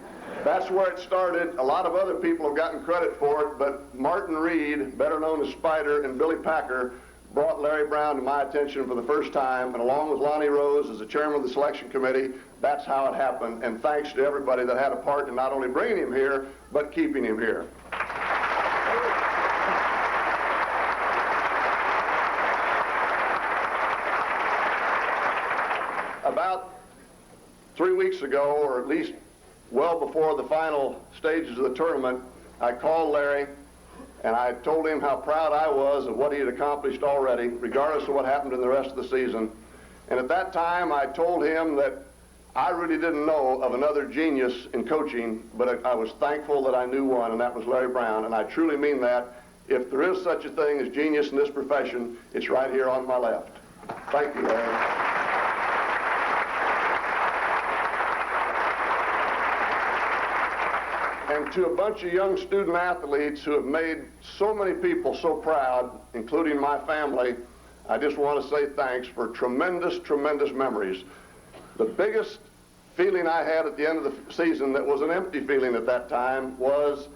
That's where it started. A lot of other people have gotten credit for it, but Martin Reed, better known as Spider, and Billy Packer brought Larry Brown to my attention for the first time, and along with Lonnie Rose as the chairman of the selection committee, that's how it happened. And thanks to everybody that had a part in not only bringing him here, but keeping him here. About 3 weeks ago, or at least well before the final stages of the tournament, I called Larry and I told him how proud I was of what he had accomplished already, regardless of what happened in the rest of the season. And at that time, I told him that I really didn't know of another genius in coaching, but I was thankful that I knew one, and that was Larry Brown. And I truly mean that. If there is such a thing as genius in this profession, it's right here on my left. Thank you, Larry. And to a bunch of young student athletes who have made so many people so proud, including my family, I just want to say thanks for tremendous, tremendous memories. The biggest feeling I had at the end of the season that was an empty feeling at that time was,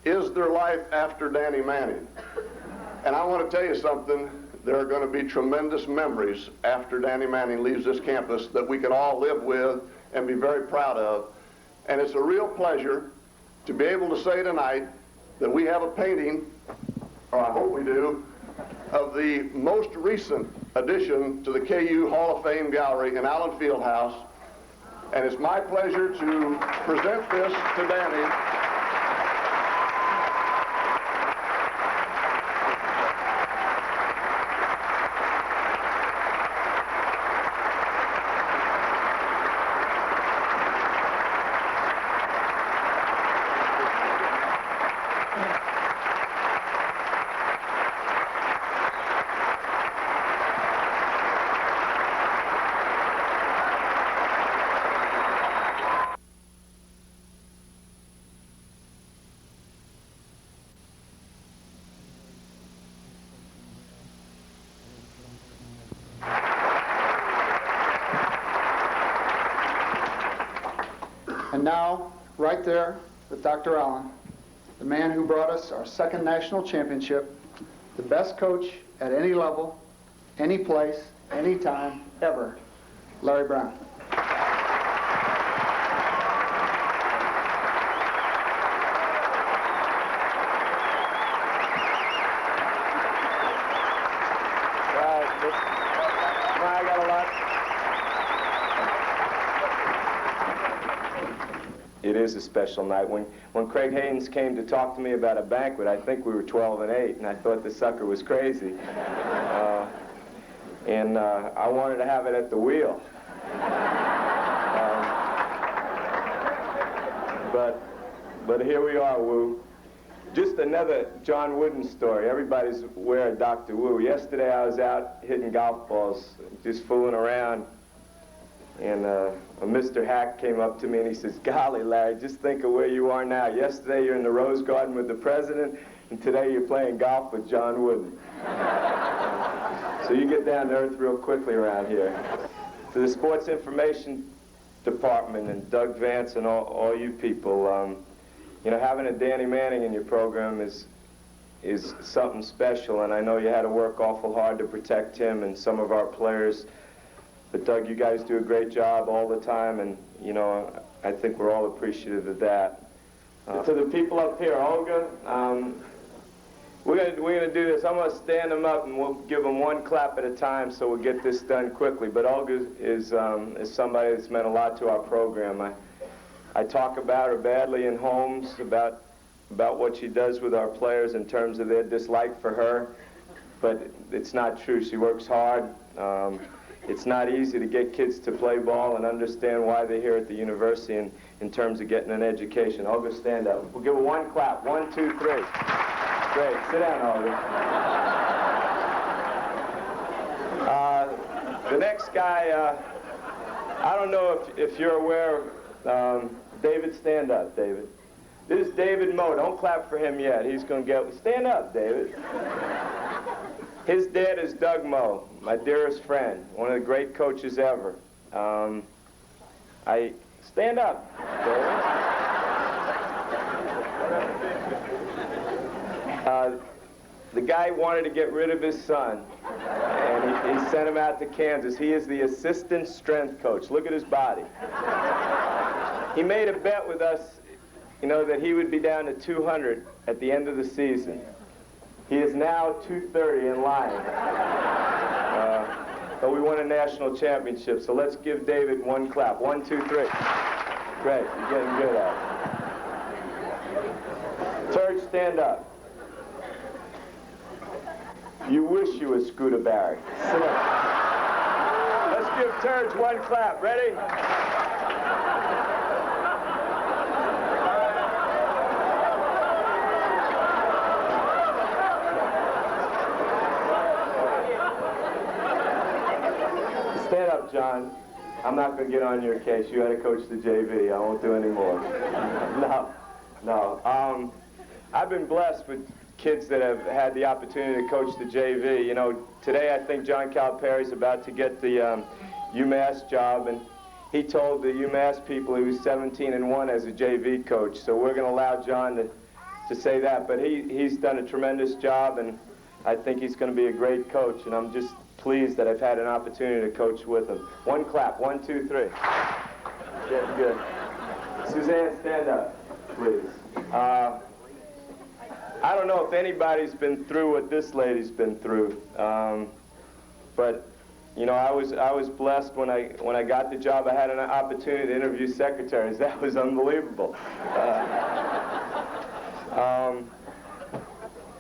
is there life after Danny Manning? And I want to tell you something, there are going to be tremendous memories after Danny Manning leaves this campus that we can all live with and be very proud of. And it's a real pleasure to be able to say tonight that we have a painting, or I hope we do, of the most recent addition to the KU Hall of Fame Gallery in Allen Fieldhouse. And it's my pleasure to present this to Danny. And now, right there with Dr. Allen, the man who brought us our second national championship, the best coach at any level, any place, any time, ever, Larry Brown. I got a lot. It is a special night. When Craig Haynes came to talk to me about a banquet, I think we were 12-8, and I thought the sucker was crazy. I wanted to have it at the wheel. But here we are, Woo. Just another John Wooden story. Everybody's aware of Dr. Wu. Yesterday I was out hitting golf balls, just fooling around, and Mr. Hack came up to me and he says, "Golly, Larry, just think of where you are now. Yesterday you're in the Rose Garden with the president, and today you're playing golf with John Wooden." So you get down to earth real quickly around here. To the Sports Information Department and Doug Vance and all you people, you know, having a Danny Manning in your program is something special, and I know you had to work awful hard to protect him and some of our players. But Doug, you guys do a great job all the time, and you know, I think we're all appreciative of that. To the people up here, Olga, we're gonna do this. I'm gonna stand them up, and we'll give them one clap at a time, so we'll get this done quickly. But Olga is somebody that's meant a lot to our program. I talk about her badly in homes, about what she does with our players in terms of their dislike for her, but it's not true. She works hard. It's not easy to get kids to play ball and understand why they're here at the university in terms of getting an education. Olga, stand up. We'll give her one clap. 1, 2, 3. Great. Sit down, Olga. The next guy, I don't know if you're aware of David. Stand up, David. This is David Moe. Don't clap for him yet. He's going to get... Stand up, David. His dad is Doug Moe, my dearest friend, one of the great coaches ever. Stand up, David. The guy wanted to get rid of his son, and he sent him out to Kansas. He is the assistant strength coach. Look at his body. He made a bet with us, you know, that he would be down to 200 at the end of the season. He is now 230 in line. But we won a national championship, so let's give David one clap. 1, 2, 3. Great, you're getting good at it. Turge, stand up. You wish you were Scooter Barry. Sit down. Let's give Turge one clap. Ready? Stand up, John. I'm not going to get on your case. You had to coach the JV. I won't do any more. No. I've been blessed with kids that have had the opportunity to coach the JV. You know, today I think John Calipari's about to get the UMass job, and he told the UMass people he was 17-1 as a JV coach. So we're going to allow John to say that. But he's done a tremendous job, and I think he's going to be a great coach. And I'm just pleased that I've had an opportunity to coach with him. One clap. 1, 2, 3. Getting good. Suzanne, stand up, please. I don't know if anybody's been through what this lady's been through, but you know, I was blessed when I got the job. I had an opportunity to interview secretaries. That was unbelievable.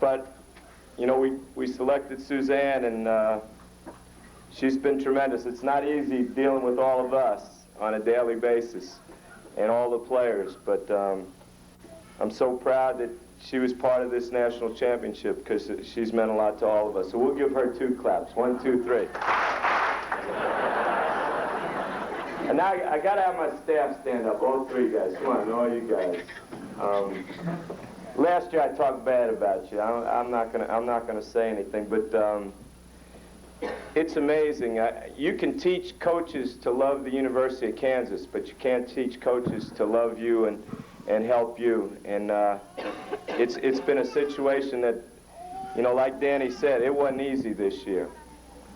But you know, we selected Suzanne, and she's been tremendous. It's not easy dealing with all of us on a daily basis and all the players, but I'm so proud that she was part of this national championship because she's meant a lot to all of us. So we'll give her 2 claps. 1, 2, 3. And now I got to have my staff stand up, all 3 guys. Come on, all you guys. Last year I talked bad about you. I'm not gonna say anything, but it's amazing. You can teach coaches to love the University of Kansas, but you can't teach coaches to love you and help you. And it's been a situation that, you know, like Danny said, it wasn't easy this year.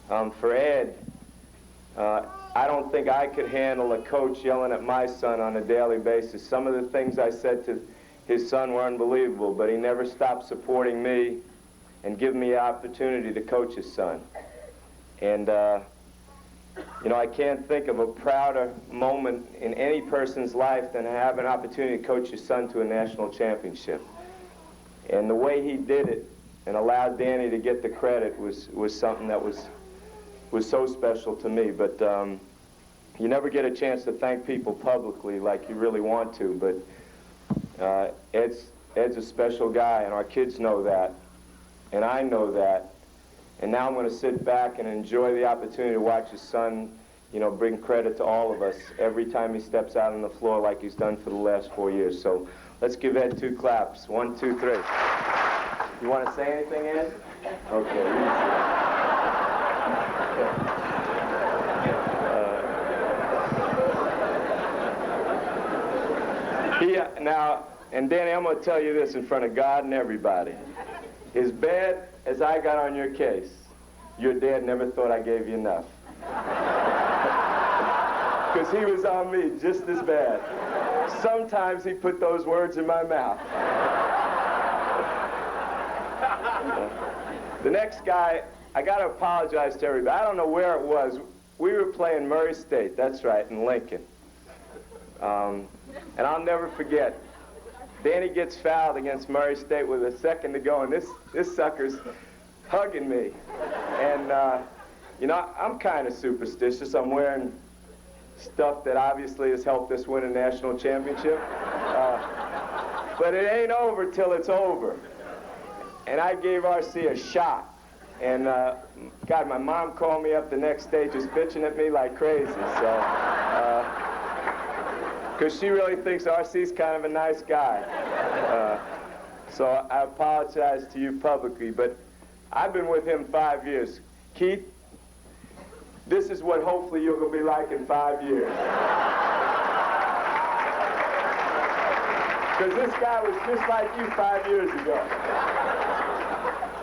For Ed, I don't think I could handle a coach yelling at my son on a daily basis. Some of the things I said to his son were unbelievable, but he never stopped supporting me and giving me the opportunity to coach his son. And, you know, I can't think of a prouder moment in any person's life than to have an opportunity to coach his son to a national championship. And the way he did it and allowed Danny to get the credit was something that was so special to me. But you never get a chance to thank people publicly like you really want to, but Ed's a special guy, and our kids know that, and I know that. And now I'm going to sit back and enjoy the opportunity to watch his son, you know, bring credit to all of us every time he steps out on the floor like he's done for the last 4 years. So let's give Ed 2 claps. 1, 2, 3. You want to say anything, Ed? Okay. Now, and Danny, I'm going to tell you this in front of God and everybody. As bad as I got on your case, your dad never thought I gave you enough. Because he was on me just as bad. Sometimes he put those words in my mouth. The next guy, I got to apologize to everybody. I don't know where it was. We were playing Murray State, that's right, in Lincoln. And I'll never forget, Danny gets fouled against Murray State with a second to go, and this sucker's hugging me. And, you know, I'm kind of superstitious. I'm wearing stuff that obviously has helped us win a national championship. But it ain't over till it's over. And I gave RC a shot. And, God, my mom called me up the next day just bitching at me like crazy. So, because she really thinks RC's kind of a nice guy. So I apologize to you publicly, but I've been with him 5 years. Keith, this is what hopefully you're going to be like in 5 years. Because this guy was just like you 5 years ago.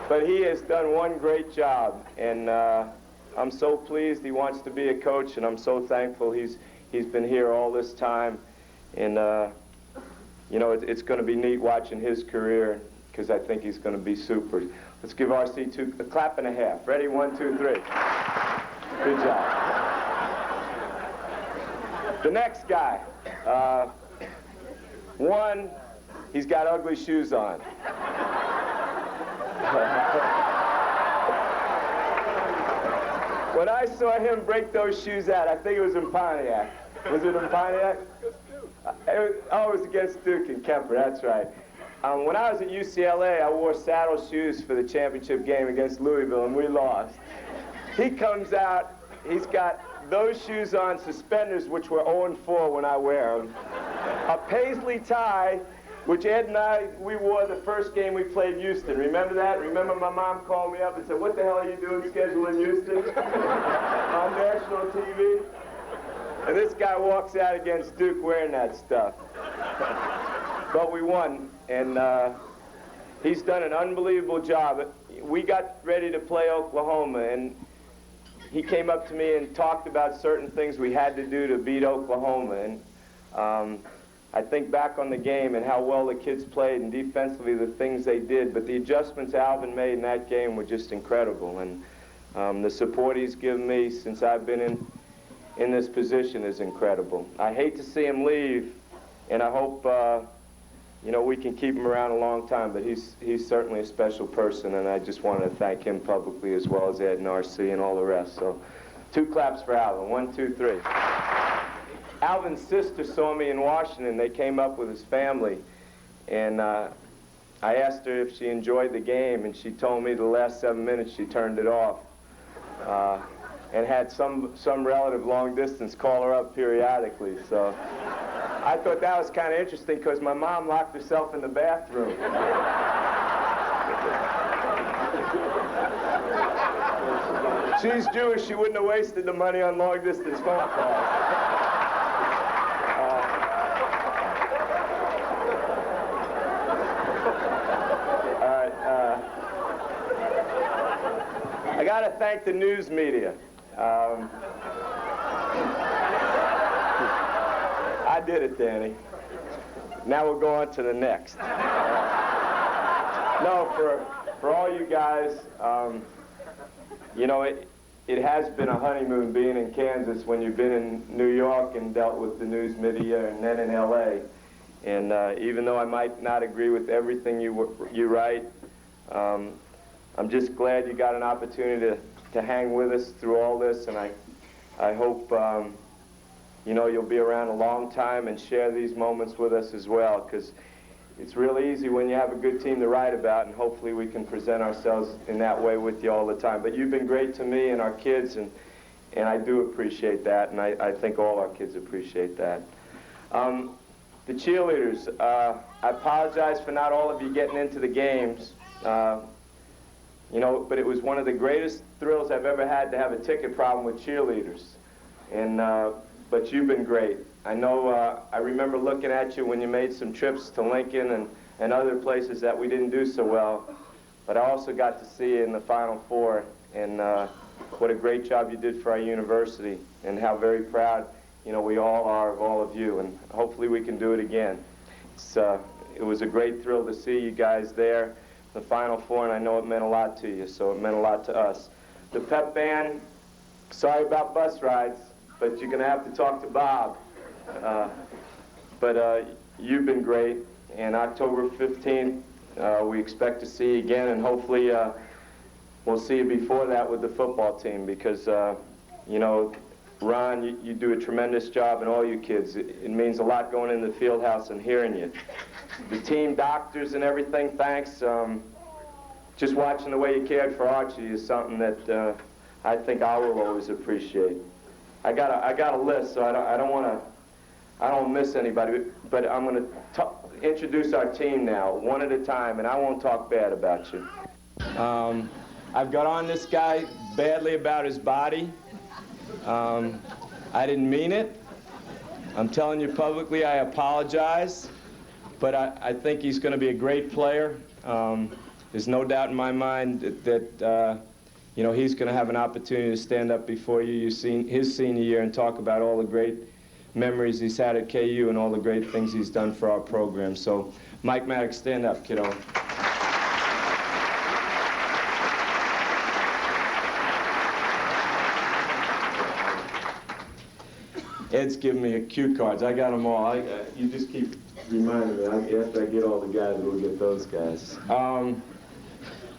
But he has done one great job, and I'm so pleased he wants to be a coach, and I'm so thankful he's been here all this time. And, you know, it's going to be neat watching his career because I think he's going to be super. Let's give RC a clap and a half. Ready? 1, 2, 3. Good job. The next guy. One, he's got ugly shoes on. When I saw him break those shoes out, I think it was in Pontiac. Was it in Pontiac? It was against Duke and Kemper, that's right. When I was at UCLA, I wore saddle shoes for the championship game against Louisville, and we lost. He comes out, he's got those shoes on, suspenders, which were 0-4 when I wear them, a paisley tie, which Ed and I, we wore the first game we played Houston. Remember that? Remember my mom called me up and said, what the hell are you doing scheduling Houston on national TV? And this guy walks out against Duke wearing that stuff. But we won, and he's done an unbelievable job. We got ready to play Oklahoma, and he came up to me and talked about certain things we had to do to beat Oklahoma. And I think back on the game and how well the kids played and defensively the things they did, but the adjustments Alvin made in that game were just incredible. And the support he's given me since I've been in this position is incredible. I hate to see him leave, and I hope you know, we can keep him around a long time, but he's certainly a special person, and I just wanted to thank him publicly as well as Ed and RC and all the rest. So 2 claps for Alvin. 1, 2, 3. Alvin's sister saw me in Washington. They came up with his family, and I asked her if she enjoyed the game, and she told me the last 7 minutes she turned it off, and had some relative long distance call her up periodically. So I thought that was kind of interesting because my mom locked herself in the bathroom. She's Jewish. She wouldn't have wasted the money on long distance phone calls. I got to thank the news media. I did it, Danny. Now we'll go on to the next. No, for all you guys, you know, it has been a honeymoon being in Kansas when you've been in New York and dealt with the news media and then in L.A. And even though I might not agree with everything you write, I'm just glad you got an opportunity to hang with us through all this, and I hope you know, you'll be around a long time and share these moments with us as well, because it's really easy when you have a good team to write about, and hopefully we can present ourselves in that way with you all the time. But you've been great to me and our kids, and I do appreciate that, and I think all our kids appreciate that. The cheerleaders, I apologize for not all of you getting into the games. You know, but it was one of the greatest thrills I've ever had to have a ticket problem with cheerleaders. And, but you've been great. I know, I remember looking at you when you made some trips to Lincoln and other places that we didn't do so well. But I also got to see you in the Final Four, and what a great job you did for our university, and how very proud, you know, we all are of all of you, and hopefully we can do it again. It was a great thrill to see you guys there, the Final Four, and I know it meant a lot to you, so it meant a lot to us. The pep band, sorry about bus rides, but you're going to have to talk to Bob. But you've been great, and October 15th, we expect to see you again, and hopefully we'll see you before that with the football team, because, you know, Ron, you do a tremendous job, and all you kids. It means a lot going in the field house and hearing you. The team doctors and everything, thanks. Just watching the way you cared for Archie is something that I think I will always appreciate. I got a list, so I don't miss anybody, but I'm going to introduce our team now, one at a time, and I won't talk bad about you. I've got on this guy badly about his body. I didn't mean it. I'm telling you publicly, I apologize. But I think he's going to be a great player. There's no doubt in my mind that you know, he's going to have an opportunity to stand up before you his senior year and talk about all the great memories he's had at KU and all the great things he's done for our program. So, Mike Maddox, stand up, kiddo. Ed's giving me cue cards. I got them all. You just keep reminding me. After I get all the guys, we'll get those guys.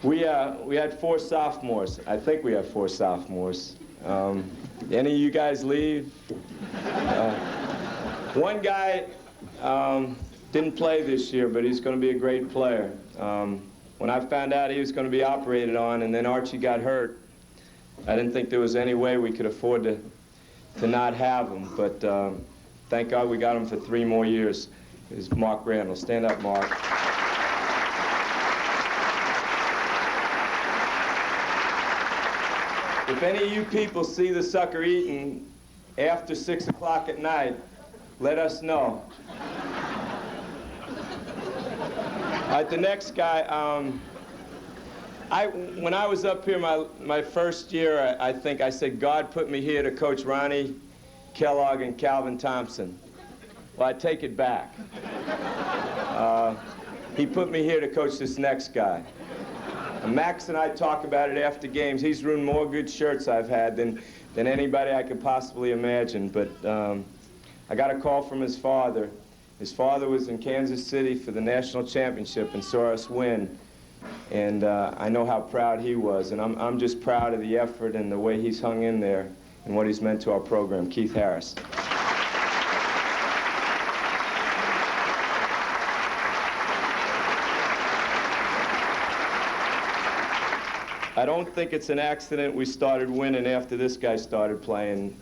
We had 4 sophomores. I think we have 4 sophomores. Any of you guys leave? One guy didn't play this year, but he's going to be a great player. When I found out he was going to be operated on, and then Archie got hurt, I didn't think there was any way we could afford to not have him. But thank God we got him for 3 more years. Is Mark Randall. Stand up, Mark. If any of you people see the sucker eating after 6 o'clock at night, let us know. All right, the next guy, when I was up here my first year, I think I said, God put me here to coach Ronnie Kellogg and Calvin Thompson. Well, I take it back. He put me here to coach this next guy. And Max and I talk about it after games. He's ruined more good shirts I've had than anybody I could possibly imagine. But I got a call from his father. His father was in Kansas City for the national championship and saw us win. And I know how proud he was. And I'm just proud of the effort and the way he's hung in there and what he's meant to our program. Keith Harris. I don't think it's an accident we started winning after this guy started playing.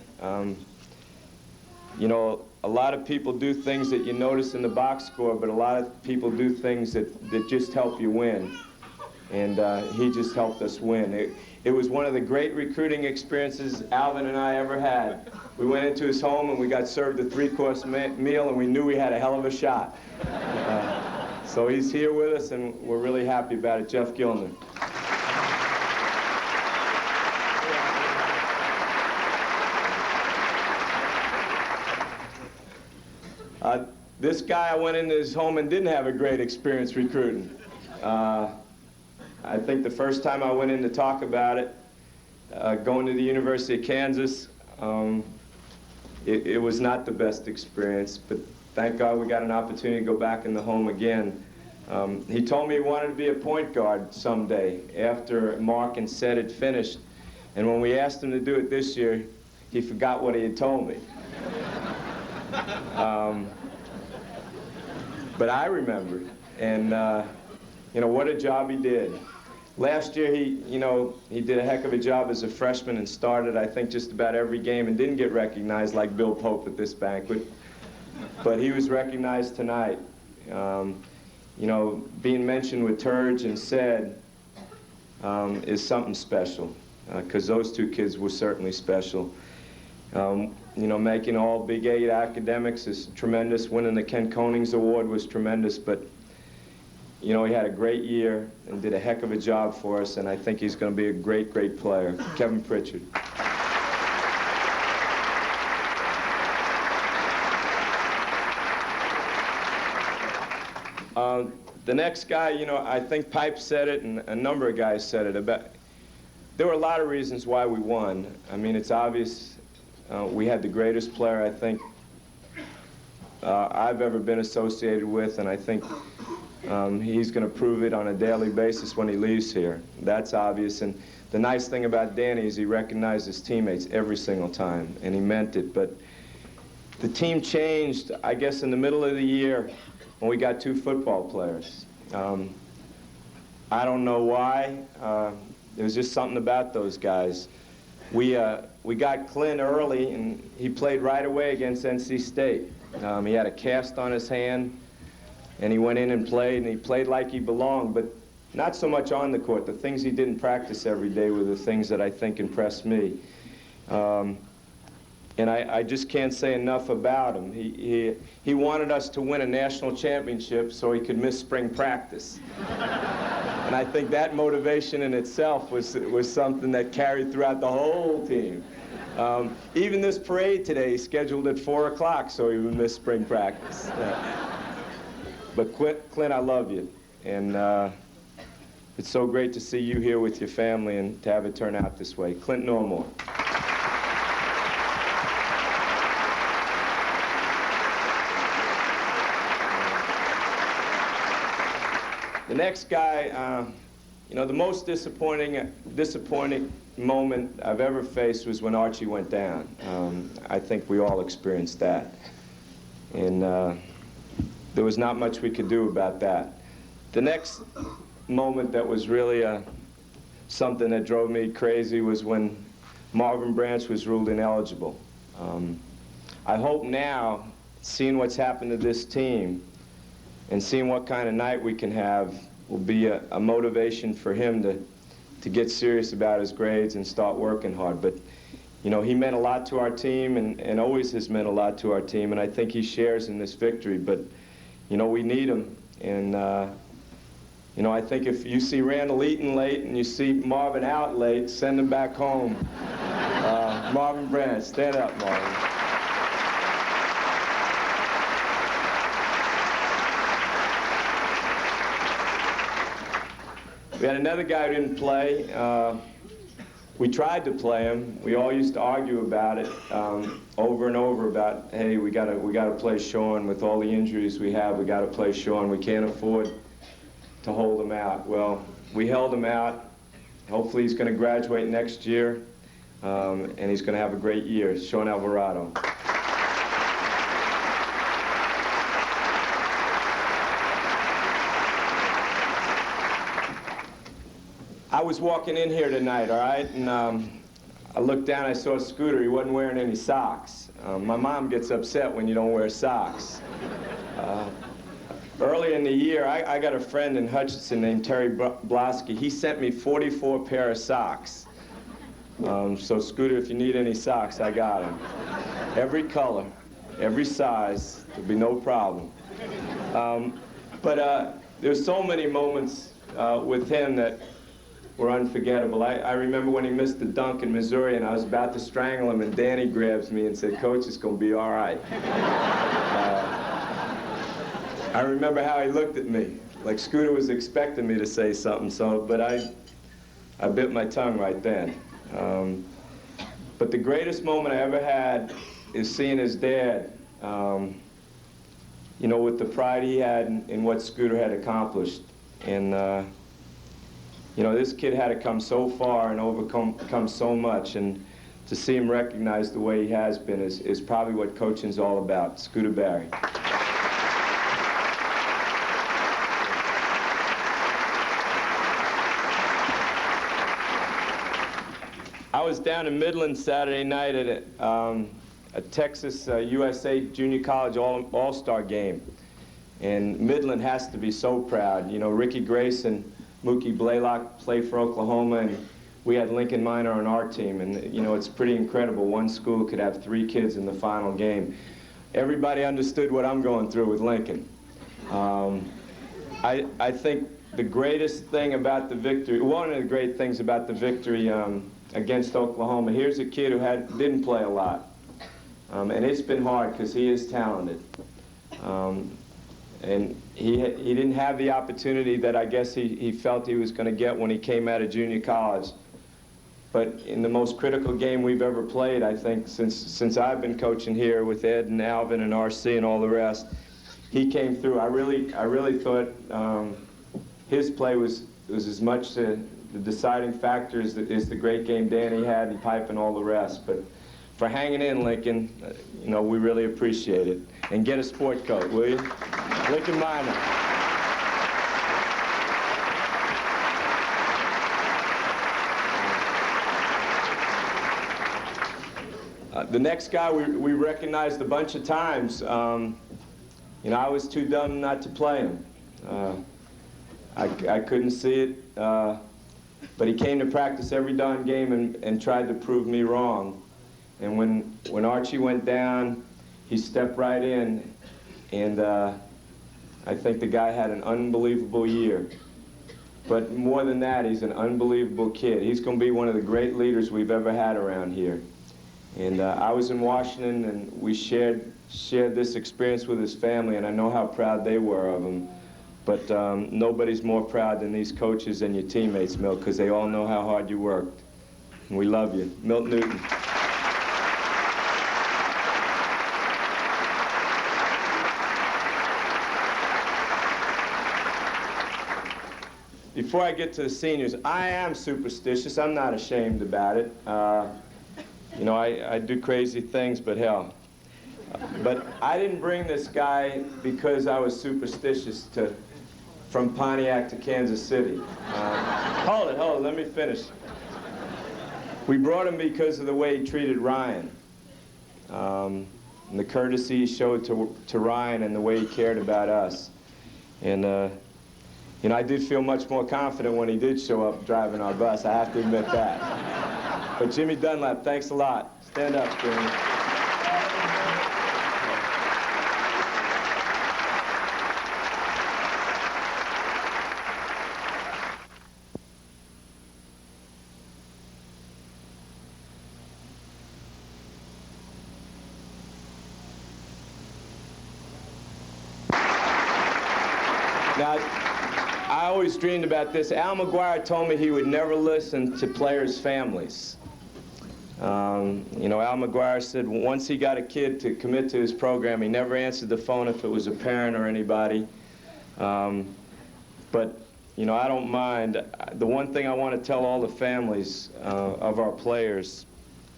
You know, a lot of people do things that you notice in the box score, but a lot of people do things that just help you win. And he just helped us win. It was one of the great recruiting experiences Alvin and I ever had. We went into his home and we got served a 3-course meal and we knew we had a hell of a shot. So he's here with us and we're really happy about it. Jeff Gilner. This guy, I went into his home and didn't have a great experience recruiting. I think the first time I went in to talk about it, going to the University of Kansas, it was not the best experience, but thank God we got an opportunity to go back in the home again. He told me he wanted to be a point guard someday after Mark and Seth had finished, and when we asked him to do it this year, he forgot what he had told me. But I remembered, and you know, what a job he did. Last year, he did a heck of a job as a freshman and started, I think, just about every game and didn't get recognized like Bill Pope at this banquet. But he was recognized tonight. You know, being mentioned with Turge and Said is something special, because those two kids were certainly special. You know, making all Big 8 academics is tremendous. Winning the Ken Konings Award was tremendous, but you know, he had a great year and did a heck of a job for us, and I think he's going to be a great, great player. Kevin Pritchard. The next guy, you know, I think Pipe said it, and a number of guys said it. There were a lot of reasons why we won. I mean, it's obvious we had the greatest player, I think, I've ever been associated with, and I think he's going to prove it on a daily basis when he leaves here. That's obvious. And the nice thing about Danny is he recognized his teammates every single time, and he meant it. But the team changed, I guess, in the middle of the year when we got 2 football players. I don't know why. There was just something about those guys. We got Clint early, and he played right away against NC State. He had a cast on his hand, and he went in and he played like he belonged, but not so much on the court. The things he didn't practice every day were the things that I think impressed me. And I just can't say enough about him. He wanted us to win a national championship so he could miss spring practice. And I think that motivation in itself was something that carried throughout the whole team. Even this parade today, scheduled at 4 o'clock so he would miss spring practice. But Clint, I love you. And it's so great to see you here with your family and to have it turn out this way. Clint Normore. The next guy, you know, the most disappointing moment I've ever faced was when Archie went down. I think we all experienced that. And there was not much we could do about that. The next moment that was really something that drove me crazy was when Marvin Branch was ruled ineligible. I hope now, seeing what's happened to this team and seeing what kind of night we can have will be a motivation for him to get serious about his grades and start working hard. But, you know, he meant a lot to our team and always has meant a lot to our team, and I think he shares in this victory. But, you know, we need him. And, you know, I think if you see Randall eating late and you see Marvin out late, send him back home. Marvin Branch, stand up, Marvin. We had another guy who didn't play. We tried to play him. We all used to argue about it over and over about, hey, we gotta play Sean with all the injuries we have. We gotta play Sean. We can't afford to hold him out. Well, we held him out. Hopefully he's going to graduate next year, and he's going to have a great year. Sean Alvarado. I was walking in here tonight, all right, and I looked down, I saw Scooter. He wasn't wearing any socks. My mom gets upset when you don't wear socks. Early in the year, I got a friend in Hutchinson named Terry Blosky. He sent me 44 pair of socks. So Scooter, if you need any socks, I got them. Every color, every size, there'll be no problem. But there's so many moments with him that were unforgettable. I remember when he missed the dunk in Missouri and I was about to strangle him and Danny grabs me and said, "Coach, it's gonna be all right." I remember how he looked at me, like Scooter was expecting me to say something, but I bit my tongue right then. But the greatest moment I ever had is seeing his dad, you know, with the pride he had in what Scooter had accomplished. And, you know, this kid had to come so far and overcome so much, and to see him recognized the way he has been is probably what coaching's all about. Scooter Barry. I was down in Midland Saturday night at a Texas USA Junior College All-Star game. And Midland has to be so proud. You know, Ricky Grace and Mookie Blaylock play for Oklahoma, and we had Lincoln Minor on our team. And, you know, it's pretty incredible. One school could have 3 kids in the final game. Everybody understood what I'm going through with Lincoln. I think the greatest thing about the victory, one of the great things about the victory against Oklahoma, here's a kid who didn't play a lot. And it's been hard because he is talented. And he didn't have the opportunity that I guess he felt he was going to get when he came out of junior college. But in the most critical game we've ever played, I think, since I've been coaching here with Ed and Alvin and RC and all the rest, he came through. I really thought his play was as much the deciding factor as the great game Danny had and Pipe and all the rest. But for hanging in, Lincoln, you know, we really appreciate it. And get a sport coat, will you? Lincoln Minor. The next guy we recognized a bunch of times. You know, I was too dumb not to play him. I couldn't see it, but he came to practice every darn game and tried to prove me wrong. And when Archie went down, he stepped right in, and I think the guy had an unbelievable year. But more than that, he's an unbelievable kid. He's going to be one of the great leaders we've ever had around here. And I was in Washington, and we shared this experience with his family, and I know how proud they were of him. But nobody's more proud than these coaches and your teammates, Milt, because they all know how hard you worked. And we love you. Milt Newton. Before I get to the seniors, I am superstitious. I'm not ashamed about it. You know, I do crazy things, but hell. But I didn't bring this guy because I was superstitious from Pontiac to Kansas City. Hold it, let me finish. We brought him because of the way he treated Ryan. And the courtesy he showed to Ryan and the way he cared about us. And you know, I did feel much more confident when he did show up driving our bus, I have to admit that. But Jimmy Dunlap, thanks a lot. Stand up, Jimmy. I always dreamed about this. Al McGuire told me he would never listen to players' families. You know, Al McGuire said once he got a kid to commit to his program, he never answered the phone if it was a parent or anybody. But, you know, I don't mind. The one thing I want to tell all the families of our players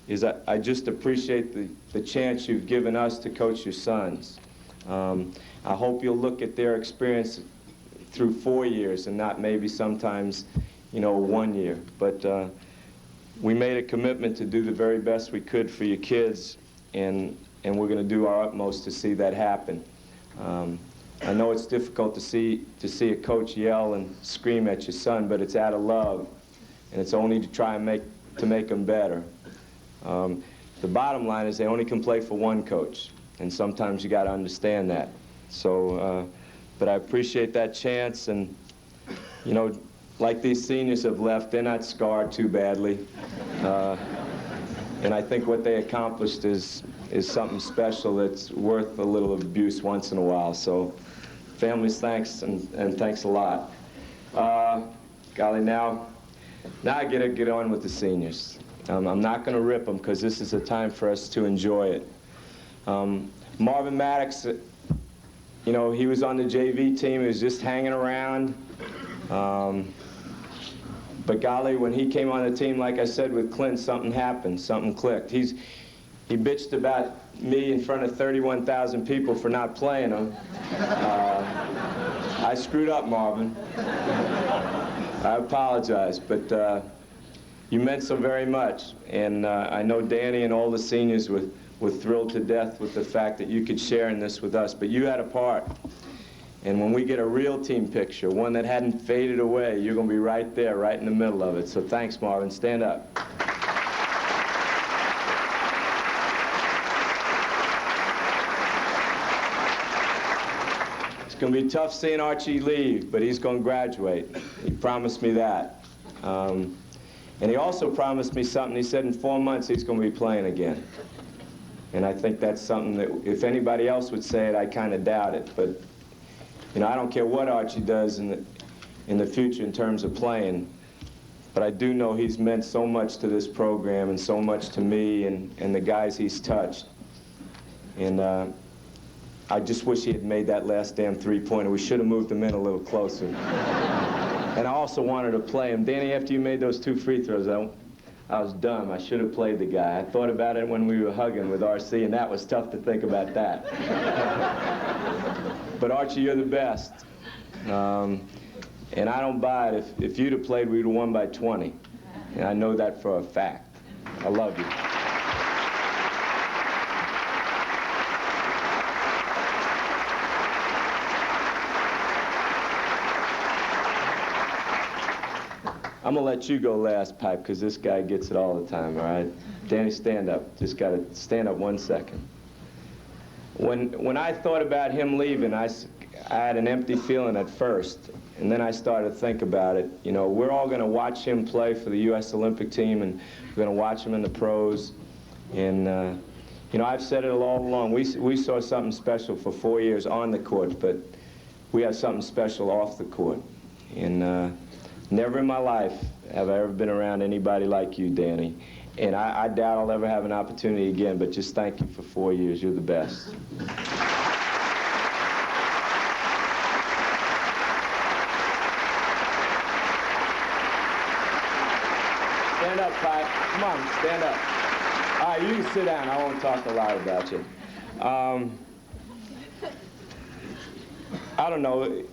is that I just appreciate the chance you've given us to coach your sons. I hope you'll look at their experience through 4 years and not maybe sometimes, you know, 1 year. But we made a commitment to do the very best we could for your kids, and we're going to do our utmost to see that happen. I know it's difficult to see a coach yell and scream at your son, but it's out of love, and it's only to try and make them better. The bottom line is they only can play for one coach, and sometimes you got to understand that. So, but I appreciate that chance, and you know, like these seniors have left, they're not scarred too badly, and I think what they accomplished is something special that's worth a little abuse once in a while. So, families, thanks, and thanks a lot. Golly, now I get to get on with the seniors. I'm not going to rip them because this is a time for us to enjoy it. Marvin Maddox, you know, he was on the JV team. He was just hanging around. But golly, when he came on the team, like I said with Clint, something happened, something clicked. He bitched about me in front of 31,000 people for not playing him. I screwed up, Marvin. I apologize, but you meant so very much. And I know Danny and all the seniors were thrilled to death with the fact that you could share in this with us, but you had a part. And when we get a real team picture, one that hadn't faded away, you're going to be right there, right in the middle of it. So thanks, Marvin. Stand up. It's going to be tough seeing Archie leave, but he's going to graduate. He promised me that. And he also promised me something. He said in 4 months he's going to be playing again. And I think that's something that if anybody else would say it, I kind of doubt it. But you know, I don't care what Archie does in the future in terms of playing, but I do know he's meant so much to this program and so much to me and the guys he's touched. And I just wish he had made that last damn three-pointer. We should have moved him in a little closer. And I also wanted to play him. Danny, after you made those 2 free throws, I was dumb. I should have played the guy. I thought about it when we were hugging with RC, and that was tough to think about that. But Archie, you're the best. And I don't buy it. If you'd have played, we'd have won by 20. And I know that for a fact. I love you. I'm going to let you go last, Pipe, because this guy gets it all the time, all right? Danny, stand up. Just got to stand up 1 second. When I thought about him leaving, I had an empty feeling at first, and then I started to think about it. You know, we're all going to watch him play for the U.S. Olympic team, and we're going to watch him in the pros. And, you know, I've said it all along. We saw something special for 4 years on the court, but we have something special off the court. And never in my life have I ever been around anybody like you, Danny. And I doubt I'll ever have an opportunity again, but just thank you for 4 years. You're the best. Stand up, Pipe. Come on, stand up. All right, you can sit down. I won't talk a lot about you. I don't know.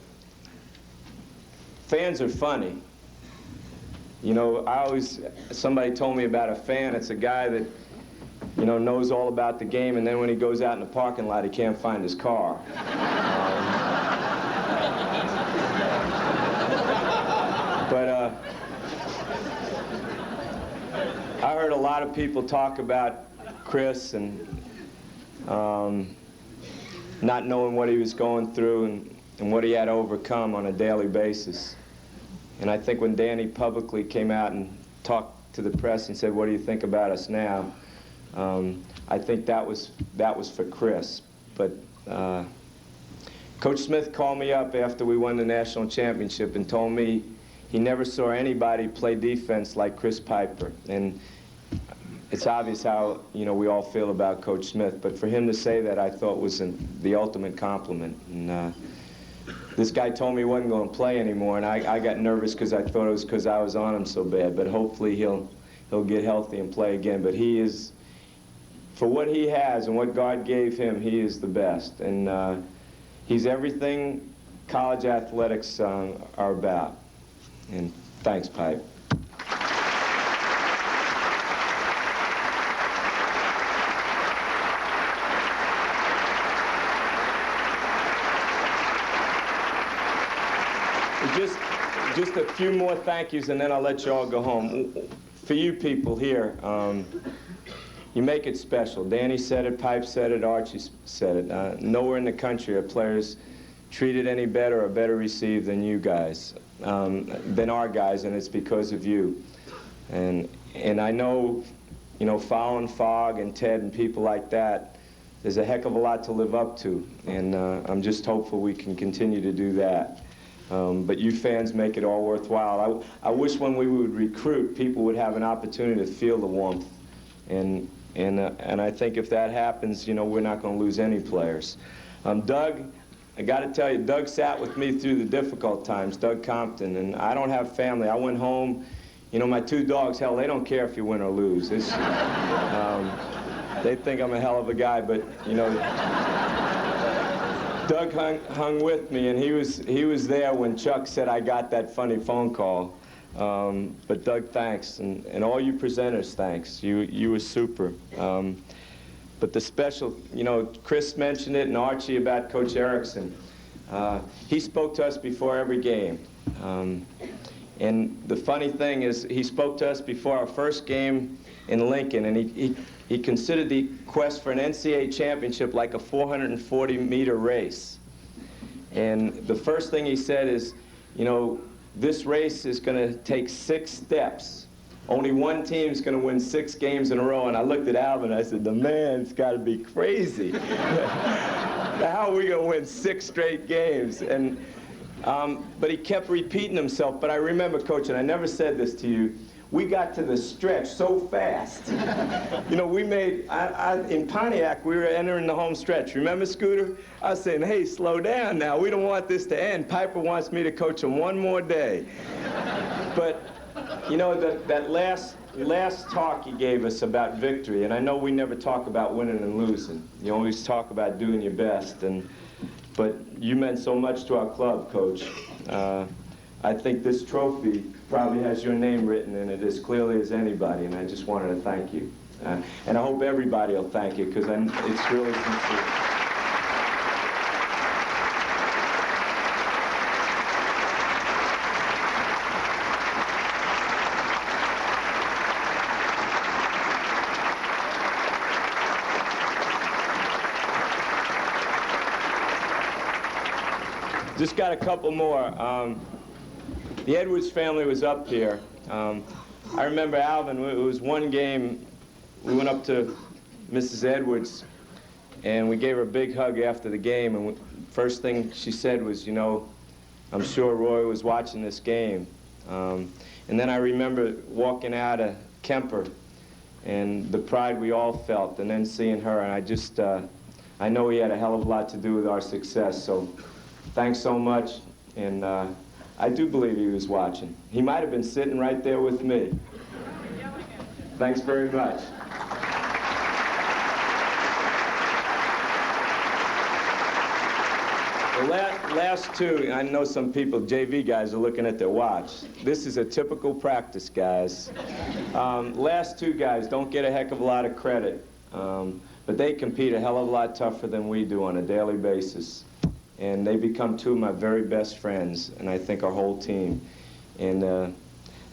Fans are funny. You know, somebody told me about a fan. It's a guy that, you know, knows all about the game, and then when he goes out in the parking lot, he can't find his car. But I heard a lot of people talk about Chris and not knowing what he was going through and what he had to overcome on a daily basis. And I think when Danny publicly came out and talked to the press and said, "What do you think about us now?" I think that was for Chris. But Coach Smith called me up after we won the national championship and told me he never saw anybody play defense like Chris Piper. And it's obvious how, you know, we all feel about Coach Smith, but for him to say that, I thought was the ultimate compliment. And this guy told me he wasn't going to play anymore, and I got nervous because I thought it was because I was on him so bad. But hopefully he'll get healthy and play again. But he is, for what he has and what God gave him, he is the best. And he's everything college athletics are about. And thanks, Pipe. Just a few more thank yous, and then I'll let you all go home. For you people here, you make it special. Danny said it, Pipe said it, Archie said it. Nowhere in the country are players treated any better or better received than you guys, than our guys, and it's because of you. And I know, you know, Fallon, Fogg, and Ted and people like that, there's a heck of a lot to live up to, and I'm just hopeful we can continue to do that. But you fans make it all worthwhile. I wish when we would recruit, people would have an opportunity to feel the warmth. And I think if that happens, you know, we're not going to lose any players. Doug, I got to tell you, Doug sat with me through the difficult times, Doug Compton, and I don't have family. I went home, you know, my 2 dogs, hell, they don't care if you win or lose. It's, they think I'm a hell of a guy, but, you know, Doug hung with me, and he was there when Chuck said I got that funny phone call. But Doug, thanks, and all you presenters, thanks. You were super. But the special, you know, Chris mentioned it, and Archie about Coach Erickson. He spoke to us before every game. And the funny thing is, he spoke to us before our first game in Lincoln, and he considered the quest for an NCAA championship like a 440-meter race. And the first thing he said is, you know, this race is going to take 6 steps. Only one team's going to win 6 games in a row. And I looked at Alvin, and I said, the man's got to be crazy. How are we going to win 6 straight games? And, but he kept repeating himself. But I remember, Coach, and I never said this to you, we got to the stretch so fast. You know, we made, in Pontiac, we were entering the home stretch. Remember, Scooter? I was saying, hey, slow down now. We don't want this to end. Piper wants me to coach him one more day. But, you know, that last talk he gave us about victory, and I know we never talk about winning and losing. You always talk about doing your best. But you meant so much to our club, Coach. I think this trophy probably has your name written in it as clearly as anybody, and I just wanted to thank you. And I hope everybody will thank you, because it's really sincere. Just got a couple more. The Edwards family was up here. I remember Alvin, it was one game, we went up to Mrs. Edwards, and we gave her a big hug after the game, and first thing she said was, you know, I'm sure Roy was watching this game. And then I remember walking out of Kemper, and the pride we all felt, and then seeing her, and I just, I know he had a hell of a lot to do with our success, so thanks so much, and I do believe he was watching. He might have been sitting right there with me. Thanks very much. The last 2, I know some people, JV guys, are looking at their watch. This is a typical practice, guys. Last 2 guys don't get a heck of a lot of credit, but they compete a hell of a lot tougher than we do on a daily basis. And they become 2 of my very best friends, and I think our whole team. And a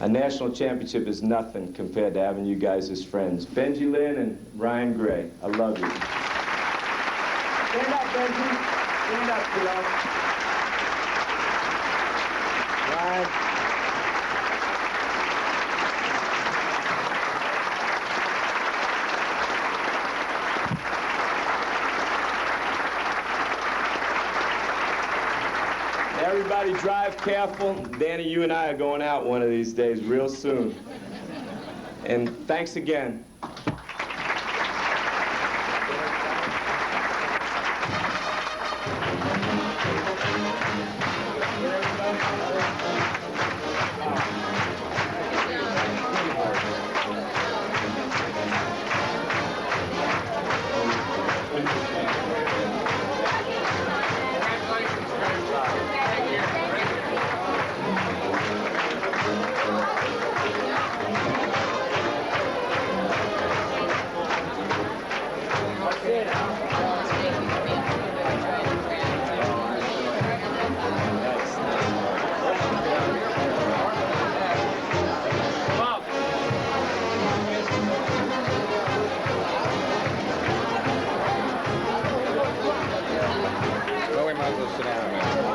national championship is nothing compared to having you guys as friends. Benji Lynn and Ryan Gray, I love you. Stand up, Benji. Stand up, kiddo. Ryan. Everybody drive careful. Danny, you and I are going out one of these days real soon. And thanks again. Well, we might as well sit down a minute.